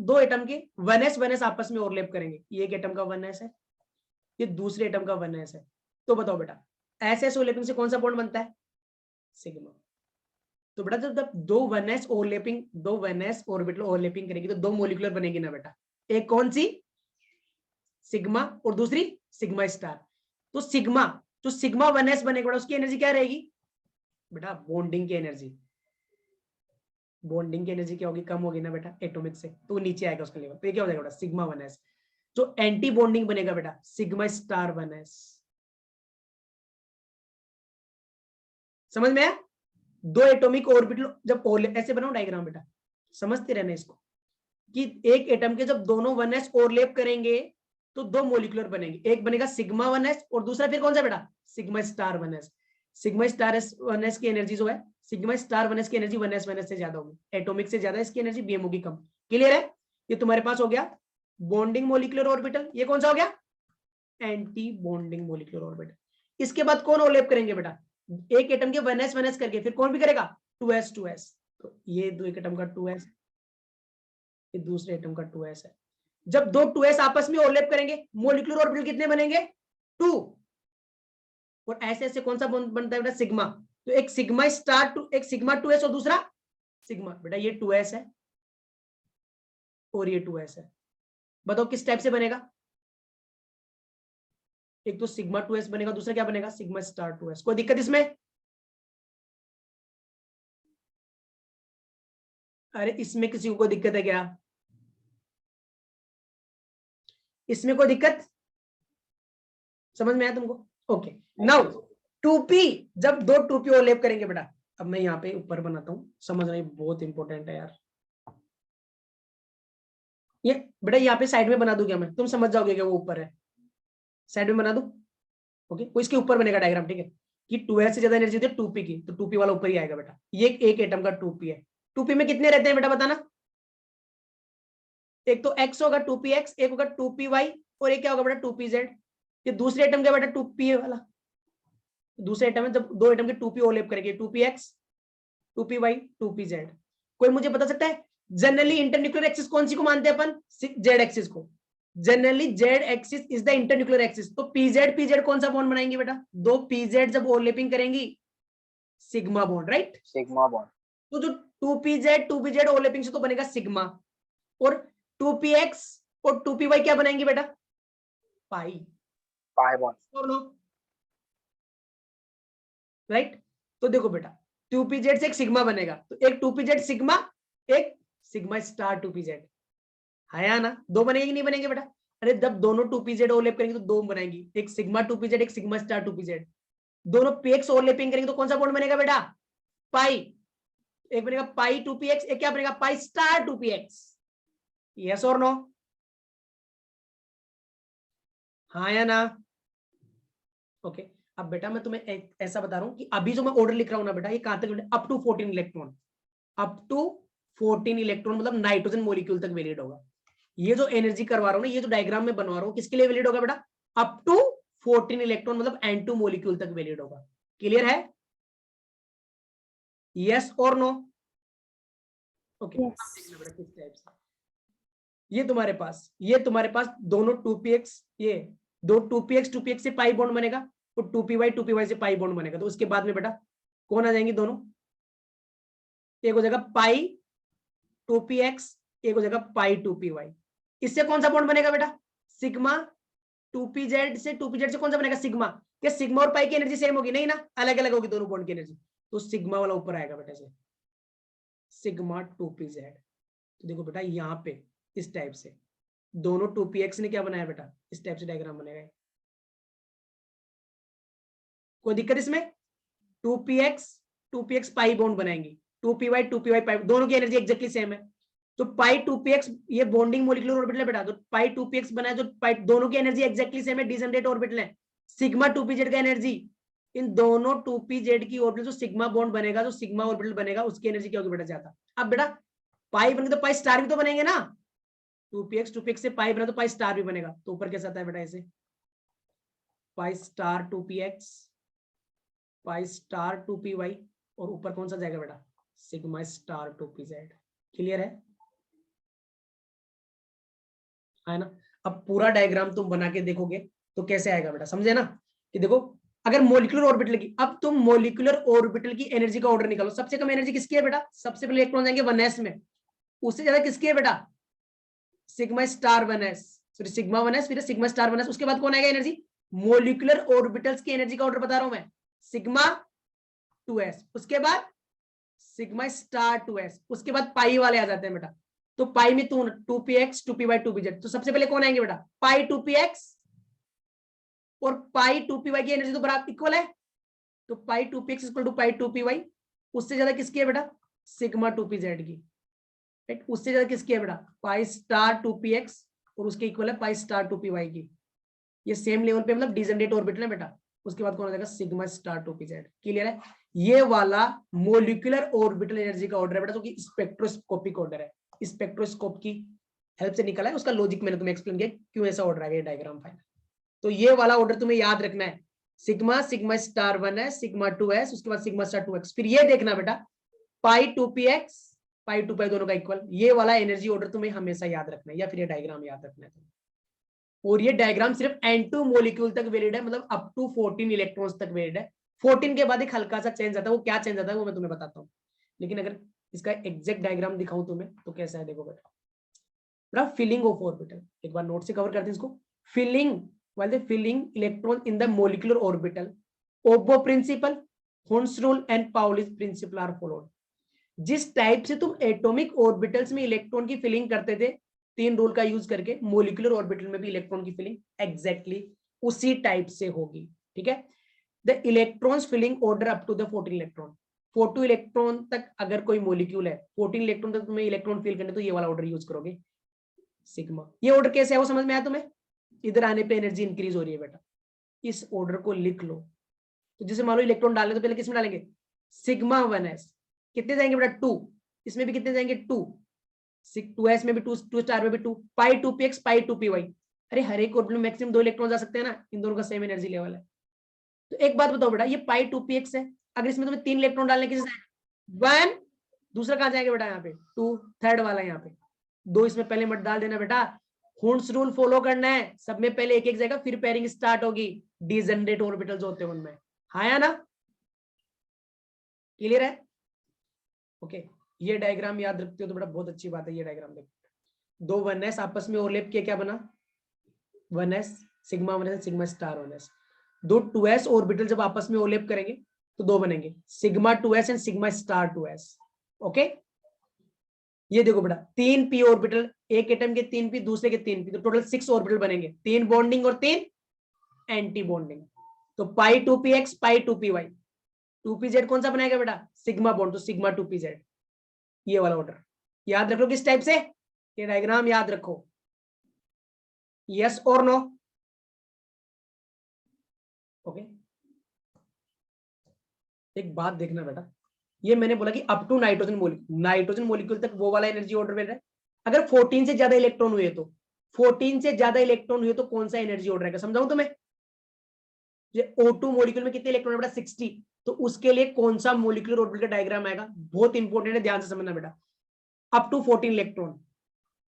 दो एटम के 1s आपस में ओवरलैप करेंगे, ये एक एटम का 1s है, ये दूसरे एटम का 1s है, तो बताओ बेटा एस ओवरलैपिंग से कौन सा बॉन्ड बनता है? सिग्मा। तो बेटा जब दो 1s ऑर्बिटल ओवरलैपिंग करेगी तो 2 मोलिकुलर बनेगी ना बेटा, एक कौन सी? सिग्मा, और दूसरी सिग्मा स्टार। तो सिग्मा, जो सिग्मा 1s बनेगा बेटा, उसकी एनर्जी क्या रहेगी बेटा? बॉन्डिंग की एनर्जी। बॉन्डिंग की एनर्जी क्या होगी? कम होगी ना बेटा एटॉमिक से, तो नीचे आएगा उसका लेवल। तो ये क्या हो जाएगा बेटा? Sigma 1s। जो एंटी बॉन्डिंग बनेगा बेटा, सिग्मा स्टार 1s। समझ में आया? 2 एटॉमिक ऑर्बिटल जब ऐसे बनाओ डायग्राम बेटा, समझते रहना इसको, कि एक एटम के जब दोनों 1s ओवरलैप करेंगे तो 2 मोलिकुलर बनेंगे, एक बनेगा सिग्मा 1s और दूसरा फिर कौन सा बेटा? Sigma star 1s। Sigma star 1s की एनर्जी जो है, सिग्मा स्टार 1s की एनर्जी 1s से ज्यादा होगी, एटॉमिक से ज्यादा इसकी एनर्जी, बीएमओ की कम। क्लियर है? ये तुम्हारे पास हो गया बॉन्डिंग मोलिकुलर ऑर्बिटल। ये कौन सा हो गया? Anti bonding molecular orbital. इसके बाद कौन ओवरलैप करेंगे बेटा? एक एटम के 1s करके फिर कौन भी करेगा? 2s। तो ये दो एक एटम का 2s, ये दूसरे एटम का 2s है। जब दो 2s आपस में ओवरलैप करेंगे, मोलिकुलर ऑर्बिटल कितने बनेंगे? 2। और ऐसे ऐसे कौन सा बनता है बेटा? सिग्मा। तो एक सिग्मा स्टार एक सिग्मा 2s और दूसरा सिग्मा। बेटा ये 2s है और ये 2s है। बताओ किस टाइप से बनेगा? एक तो सिग्मा 2s बनेगा, दूसरा क्या बनेगा? Sigma star 2s। कोई दिक्कत इसमें? अरे इसमें किसी को कोई दिक्कत है क्या? इसमें कोई दिक्कत समझ में आया तुमको? ओके। नाउ 2p, जब दो 2p ओवरलैप करेंगे बेटा, अब मैं यहाँ पे ऊपर बनाता हूँ, समझना ये बहुत इंपॉर्टेंट है यार। ये बेटा यहाँ पे साइड में बना दूं क्या मैं? तुम समझ जाओगे कि वो ऊपर है, साइड में बना दूं? ओके। वो इसके ऊपर बनेगा डायग्राम, ठीक है? कि 2s से ज्यादा एनर्जी होती है 2p की, तो 2p वाला ऊपर ही आएगा बेटा। ये एक एटम का 2p है। 2p में कितने रहते हैं बेटा बताना? एक तो x होगा 2px, एक होगा 2py, और एक क्या होगा बेटा 2pz। ये दूसरे एटम का बेटा 2p वाला, दूसरे एटम में जब दो एटम के 2p ओवरलैप करेंगे, 2px 2py 2pz। कोई मुझे बता सकता है जनरली इंटरन्यूक्लियर एक्सिस कौन सी को मानते हैं अपन? जेड एक्सिस को। Generally Z axis is the internuclear axis. तो पीजेड पीजेड कौन सा बॉन्ड बनाएंगे बेटा? दो पीजेड जब ओवरलैपिंग करेंगी sigma bond, right? Sigma bond. तो जो 2pz ओवरलैपिंग से तो बनेगा सिग्मा, और 2px और 2py क्या बनाएंगे बेटा? पाई। Pi bond. राइट? तो देखो बेटा 2pz से एक सिग्मा बनेगा, तो एक 2pz सिग्मा, एक सिग्मा स्टार 2pz है या ना? दो बनेंगे कि नहीं बनेंगे बेटा? अरे जब दोनों 2pz ओवरलैप करेंगे तो दो बनाएंगी, एक सिग्मा 2pz, एक सिग्मा स्टार 2pz। दोनों px ओवरलैपिंग करेंगे तो कौन सा बॉन्ड बनेगा बेटा? पाई। एक बनेगा पाई 2px, एक क्या बनेगा? पाई स्टार 2px। यस और नो? हाँ या ना? ओके। अब बेटा मैं तुम्हें ऐसा बता रहा हूं कि अभी जो मैं ऑर्डर लिख रहा हूं ना बेटा, ये कहां तक? Up to 14 electron, up to 14 electron मतलब नाइट्रोजन मॉलिक्यूल तक वैलिड होगा। ये जो एनर्जी करवा रहा हूं ना, ये जो डायग्राम में बनवा रहा हूं, किसके लिए वैलिड होगा बेटा? अप टू 14 इलेक्ट्रॉन मतलब N2 मॉलिक्यूल तक वैलिड होगा। क्लियर है? यस और नो? ओके। अब देखना बेटा किस टाइप से ये तुम्हारे पास दोनों 2px, ये दो 2px से पाई बॉन्ड बनेगा, और 2py से पाई बॉन्ड बनेगा। तो उसके बाद में बेटा कौन आ जाएंगे? दोनों एक हो जाएगा पाई 2px, एक हो जाएगा पाई 2py। इससे कौन सा बॉन्ड बनेगा बेटा? सिग्मा 2pz से कौन सा बनेगा? सिग्मा। क्या सिग्मा और पाई की एनर्जी सेम होगी? नहीं ना, अलग अलग होगी दोनों बॉन्ड की एनर्जी। तो सिग्मा वाला ऊपर आएगा बेटा से, सिग्मा 2pz। तो देखो बेटा यहाँ पे इस टाइप से दोनों 2px ने क्या बनाया बेटा? इस टाइप से डायग्राम बनेगा। कोई दिक्कत इसमें? 2px पाई बॉन्ड बनाएंगी, 2py पाई, दोनों की एनर्जी एक्जेक्टली सेम है। तो पाई 2px ये बॉन्डिंग मॉलिक्यूलर ऑर्बिटल है बेटा, तो पाई 2px बनाया, जो पाई दोनों की एनर्जी एक्जेक्टली सेम है, डिजनरेट ऑर्बिटल है। सिग्मा 2pz का एनर्जी, इन दोनों 2pz की ऑर्बिटल जो सिग्मा बॉन्ड बनेगा, जो सिग्मा ऑर्बिटल बनेगा, उसकी एनर्जी क्या होगी बेटा? ज्यादा। अब बेटा पाई बनेगा तो पाई स्टार भी तो बनेंगे ना, 2px से पाई बना तो पाई स्टार भी बनेगा। तो ऊपर कैसा आता है बेटा? ऐसे पाई स्टार 2px, पाई स्टार 2py, और ऊपर कौन सा जाएगा बेटा? Sigma star 2pz। क्लियर है ना? अब पूरा डायग्राम तुम बना के देखोगे तो कैसे आएगा बेटा? समझे ना? कि देखो अगर मोलिकुलर ऑर्बिटल की, अब तुम मोलिकुलर ऑर्बिटल की एनर्जी का ऑर्डर निकालो। सबसे कम एनर्जी किसकी है बेटा? सबसे पहले इलेक्ट्रॉन जाएंगे 1s में, उससे ज्यादा किसकी है बेटा? Sigma star 1s, sorry sigma 1s, फिर सिग्मा स्टार 1s। उसके बाद कौन आएगा एनर्जी? मोलिकुलर ऑर्बिटल्स की एनर्जी का ऑर्डर बता रहा हूं मैं, सिग्मा 2s, उसके बाद सिग्मा स्टार 2s, उसके बाद पाई वाले आ जाते हैं बेटा। तो पाई में 2px 2py 2pz। तो सबसे पहले कौन आएंगे बेटा? पाई 2px और पाई 2py की एनर्जी तो बराबर इक्वल है, तो पाई 2px equal to pi 2py। उससे ज्यादा किसकी है बेटा? सिग्मा 2pz की, राइट? उससे ज्यादा किसकी है बेटा? पाई स्टार 2px, और उसके इक्वल है पाई स्टार 2py की। ये सेम लेवल पे मतलब डिजनरेट ऑर्बिटल है बेटा। उसके बाद कौन आ जाएगा? Sigma star 2pz। क्लियर है? ये वाला मोलिकुलर ऑर्बिटल एनर्जी का ऑर्डर है बेटा, जो कि स्पेक्ट्रोस्कोपिक ऑर्डर है, स्पेक्ट्रोस्कोप की हेल्प से निकला है। उसका लॉजिक मैंने तुम्हें एक्सप्लेन किया क्यों ऐसा ऑर्डर आ गया डायग्राम फाइनल। तो ये वाला ऑर्डर तुम्हें याद रखना है, sigma sigma star 1s, sigma 2s, उसके बाद सिग्मा स्टार 2x। फिर ये देखना बेटा पाई 2px पाई 2py दोनों का इक्वल। ये वाला एनर्जी ऑर्डर तुम्हें हमेशा याद रखना है, या फिर ये डायग्राम याद रखना है। और ये डायग्राम सिर्फ N2 मॉलिक्यूल तक वैलिड है, मतलब अप टू 14 इलेक्ट्रॉन्स तक वैलिड है। 14 के बाद एक हल्का सा चेंज आता है, वो क्या चेंज आता है वो मैं तुम्हें बताता हूँ। लेकिन अगर इसका एग्जैक्ट डायग्राम दिखाऊं तुम्हें तो कैसा है? देखो बेटा फिलिंग ऑफ ऑर्बिटल, एक बार नोट से कवर करते हैं इसको। Filling while the filling electron in the molecular orbital, Obo principle, Hund's rule and Pauli's principle are followed। जिस टाइप से तुम एटॉमिक ऑर्बिटल्स में इलेक्ट्रॉन की फिलिंग करते थे 3 रूल का यूज करके, मोलिकुलर ऑर्बिटल में भी इलेक्ट्रॉन की फिलिंग एग्जैक्टली उसी टाइप से होगी। ठीक है? The electrons filling order up to the 14 electron, 42 electron तक अगर कोई मोलिक्यूल है, 14 इलेक्ट्रॉन तक तुम्हें इलेक्ट्रॉन फिल करने, तो ये वाला ऑर्डर यूज करोगे सिग्मा। ये ऑर्डर कैसे है वो समझ में आया तुम्हें? इधर आने पे एनर्जी इंक्रीज हो रही है बेटा, इस ऑर्डर को लिख लो। तो जैसे मान लो इलेक्ट्रॉन डालने तो पहले किसमें डालेंगे? सिग्मा 1s, कितने जाएंगे बेटा? 2, इसमें भी कितने जाएंगे? 2, 2s में भी 2 स्टार में भी 2 पाई 2px पाई 2py। अरे हर एक ऑर्बिटल में मैक्सिमम 2 इलेक्ट्रॉन जा सकते हैं ना, इन दोनों का सेम एनर्जी लेवल है। तो एक बात बताओ बेटा, ये पाई 2px है, अगर इसमें तुम्हें 3 इलेक्ट्रॉन डालने की 1, दूसरा कहां जाएगा बेटा, यहाँ पे 2, थर्ड वाला यहाँ पे 2, इसमें पहले मत डाल देना बेटा, हुंस रूल फॉलो करना है, सब में पहले एक एक जाएगा, फिर पेयरिंग स्टार्ट होगी, डिजेनरेट ऑर्बिटल्स होते हैं उनमें। हाँ या ना, क्लियर है? ओके, ये डायग्राम याद रखते हो तो बेटा बहुत अच्छी बात है। ये डायग्राम देखो, 2 1s आपस में ओवरलैप किया, क्या बना 1s sigma 1s sigma star 1s। 2 2s orbital जब आपस में ओवरलैप करेंगे तो 2 बनेंगे, sigma 2s and sigma star 2s। Okay, ये देखो बेटा 3 p ऑर्बिटल, एक एटम के 3 p, दूसरे के 3 p, तो टोटल 6 ऑर्बिटल बनेंगे, 3 बॉन्डिंग और 3 एंटी बॉन्डिंग। तो पाई 2px पाई 2py, 2pz कौन सा बनाएगा बेटा, सिग्मा बॉन्ड, तो सिग्मा 2pz, ये वाला ऑर्डर याद रख लो। किस टाइप से, ये डायग्राम याद रखो, यस और नो? ओके, एक बात देखना बेटा, ये मैंने बोला कि up to nitrogen molecule, nitrogen molecule तक वो वाला एनर्जी ऑर्डर मिल रहा है। अगर 14 से ज्यादा इलेक्ट्रॉन हुए तो 14 से ज्यादा इलेक्ट्रॉन हुए तो कौन सा एनर्जी ऑर्डर है, समझाऊं तुम्हें? ये O2 मॉलिक्यूल में कितने इलेक्ट्रॉन है बेटा, 60, तो उसके लिए कौन सा मॉलिक्यूलर ऑर्बिटल का डायग्राम आएगा, बहुत इंपॉर्टेंट है, ध्यान से समझना बेटा। Up to 14 electron,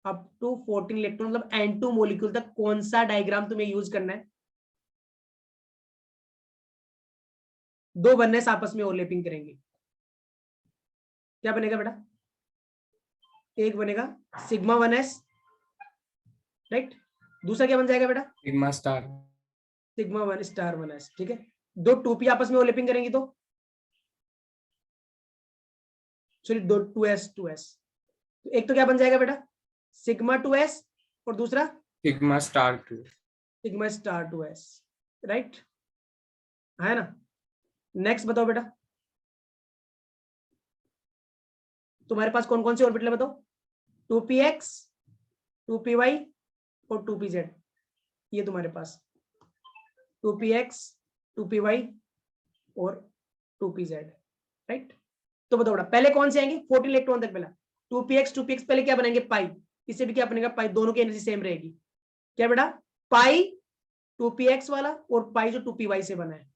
up to 14 electron मतलब N2 मॉलिक्यूल तक कौन सा डायग्राम तुम्हें यूज करना है? 2 1s आपस में ओवरलैपिंग करेंगे, क्या बनेगा बेटा, एक बनेगा सिग्मा 1s, राइट, दूसरा क्या बन जाएगा बेटा, sigma star, sigma 1 star 1s। ठीक है, 2 2p आपस में ओवरलैपिंग करेंगी तो सॉरी 2 2s 2s, तो एक तो क्या बन जाएगा बेटा, सिग्मा 2s, और दूसरा sigma star 2, sigma star 2s, right है ना। नेक्स्ट बताओ बेटा, तुम्हारे पास कौन कौन सी ऑर्बिटल है बताओ, 2px 2py और 2pz, ये तुम्हारे पास 2px 2py और 2pz, राइट। तो बताओ बेटा पहले कौन से आएंगे, 14 इलेक्ट्रॉन तक, पहला 2px पहले क्या बनेंगे, पाई, इससे भी क्या बनेगा पाई, दोनों की एनर्जी सेम रहेगी, क्या बेटा, पाई 2px वाला और पाई जो 2py से बना है,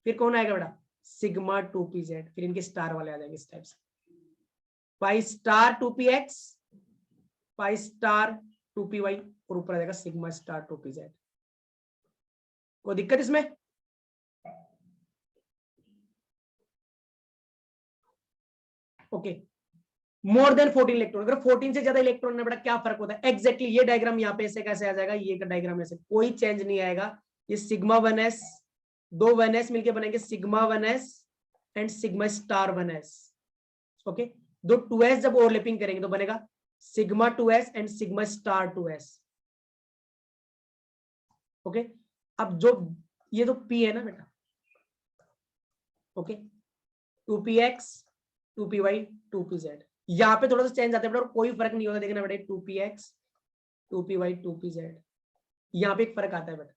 फिर कौन आएगा बेटा, सिग्मा 2pz, फिर इनके स्टार वाले आ जाएंगे इस टाइप से, पाई स्टार 2px पाई स्टार 2py और ऊपर आ जाएगा सिग्मा स्टार 2pz। कोई दिक्कत इसमें? ओके, मोर देन 14 इलेक्ट्रॉन, अगर 14 से ज्यादा इलेक्ट्रॉन है बेटा क्या फर्क होता है, एग्जैक्टली ये डायग्राम यहाँ पे ऐसे कैसे आ जाएगा, ये डायग्राम ऐसे, कोई चेंज नहीं आएगा, ये सिग्मा 1s, 2 1s मिलके बनेंगे sigma 1s and sigma star 1s। Okay, दो 2s जब ओवरलैपिंग करेंगे तो बनेगा sigma 2s and sigma star 2s। Okay, अब जो ये जो p है ना बेटा, ओके 2px 2py 2pz, यहाँ पे थोड़ा सा चेंज आता है बेटा और कोई फर्क नहीं होगा, देखना बेटा 2px 2py 2pz, यहाँ पे एक फर्क आता है बेटा,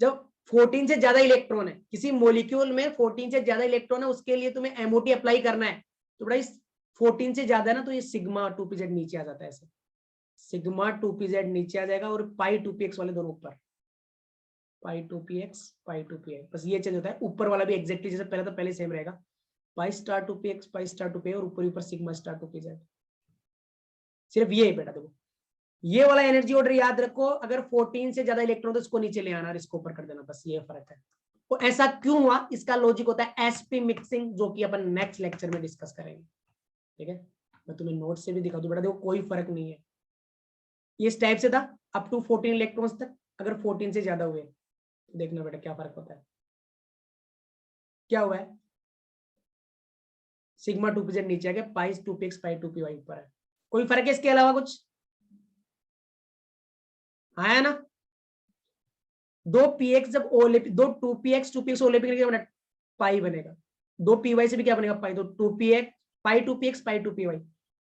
जब 14 से ज्यादा इलेक्ट्रॉन है किसी मॉलिक्यूल में, 14 से ज्यादा इलेक्ट्रॉन है उसके लिए तुम्हें एमओटी अप्लाई करना है, तो बेटा इस 14 से ज्यादा है ना तो ये सिग्मा 2pz नीचे आ जाता है, ऐसे सिग्मा 2pz नीचे आ जाएगा और पाई 2px वाले दोनों ऊपर, पाई 2px पाई 2py, बस ये चेंज होता है, ऊपर वाला भी एग्जैक्टली जैसे पहले था पहले सेम रहेगा, पाई स्टार 2px पाई स्टार 2py और ऊपर सिग्मा स्टार 2pz, सिर्फ ये है बेटा। देखो ये वाला एनर्जी ऑर्डर याद रखो, अगर 14 से ज्यादा इलेक्ट्रॉन तो इसको नीचे ले आना और इसको ऊपर कर देना, बस ये फर्क है। तो ऐसा क्यों हुआ, इसका लॉजिक होता है एसपी मिक्सिंग, जो कि अपन नेक्स्ट लेक्चर में डिस्कस करेंगे, ठीक है। मैं तुम्हें नोट से भी दिखा दूं बेटा, देखो कोई फर्क नहीं है, ये इस टाइप से था अप टू 14 इलेक्ट्रॉन्स तक, अगर 14 से ज्यादा हुए तो देखना बेटा क्या फर्क होता है, क्या हुआ है, सिग्मा 2pz नीचे आ गया, पाई 2px पाई 2py ऊपर है, कोई फर्क है इसके अलावा कुछ? हाँ ना, 2px जब ओवरलैप, 2px ओवरलैपिंग करेंगे पाई बनेगा, 2py से भी क्या बनेगा पाई, तो 2px पाई 2px पाई 2py,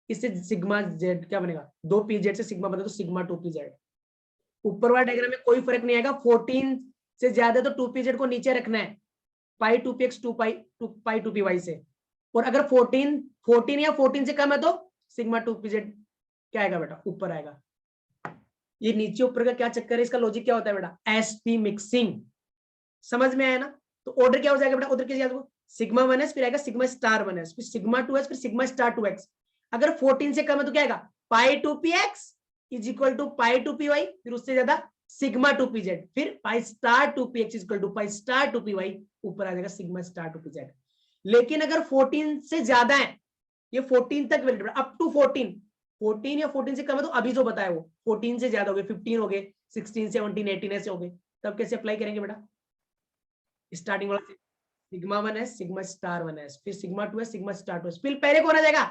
इससे सिग्मा z क्या बनेगा, 2pz से सिग्मा बनेगा तो सिग्मा 2pz। ऊपर वाला डायग्राम में कोई फर्क नहीं आएगा, 14 से ज्यादा तो 2pz को नीचे रखना है, पाई 2px 2 पाई 2py से, और अगर 14 या 14 से कम है तो सिग्मा 2pz क्या आएगा बेटा, ऊपर आएगा। ये नीचे ऊपर का क्या चक्कर है, इसका लॉजिक क्या होता है बेटा, एसपी मिक्सिंग। समझ में आया ना। तो ऑर्डर क्या हो जाएगा बेटा, ऑर्डर कैसे याद हो, सिग्मा 1s फिर आएगा सिग्मा स्टार 1s फिर सिग्मा 2s फिर सिग्मा स्टार 2x। अगर 14 से कम है तो क्या आएगा, pi 2px is equal to pi 2py, फिर उससे ज्यादा सिग्मा 2pz, फिर pi star 2px is equal to pi star 2py, ऊपर आ जाएगा सिग्मा स्टार 2pz। लेकिन अगर 14 से ज्यादा है, ये 14 तक वैलिड, अप टू 14 या 14 से कम है तो अभी जो बताया वो, 14 से ज्यादा हो गए, 15 हो गए, 16 17 18 ऐसे हो गए, तब कैसे अप्लाई करेंगे बेटा, स्टार्टिंग वाला sigma 1s sigma star 1s फिर sigma 2s sigma star 2s, फिर पहले कौन आ जाएगा,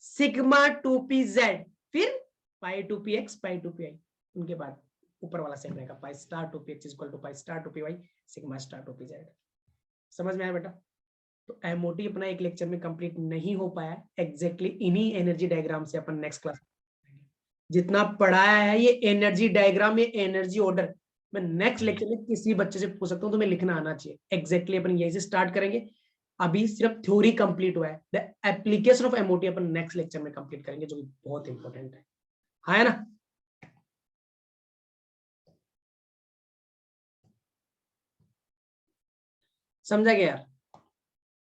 सिग्मा 2pz, फिर पाई 2px पाई 2py, उनके बाद ऊपर वाला सेम रहेगा, pi star 2px equal to pi star 2py sigma star 2pz। समझ में आया बेटा। तो एमओटी अपना एक लेक्चर में कंप्लीट नहीं हो पाया एग्जैक्टली इन्हीं एनर्जी डायग्राम से अपन नेक्स्ट क्लास जितना पढ़ाया है, ये एनर्जी डायग्राम, ये एनर्जी ऑर्डर मैं नेक्स्ट लेक्चर में किसी बच्चे से पूछ सकता हूँ, तुम्हें लिखना आना चाहिए एग्जैक्टली। अपन यही से स्टार्ट करेंगे, अभी सिर्फ थ्योरी कंप्लीट हुआ है, the application of MOT upon next lecture में कंप्लीट करेंगे, जो कि बहुत इंपॉर्टेंट है ना। समझा गया यार।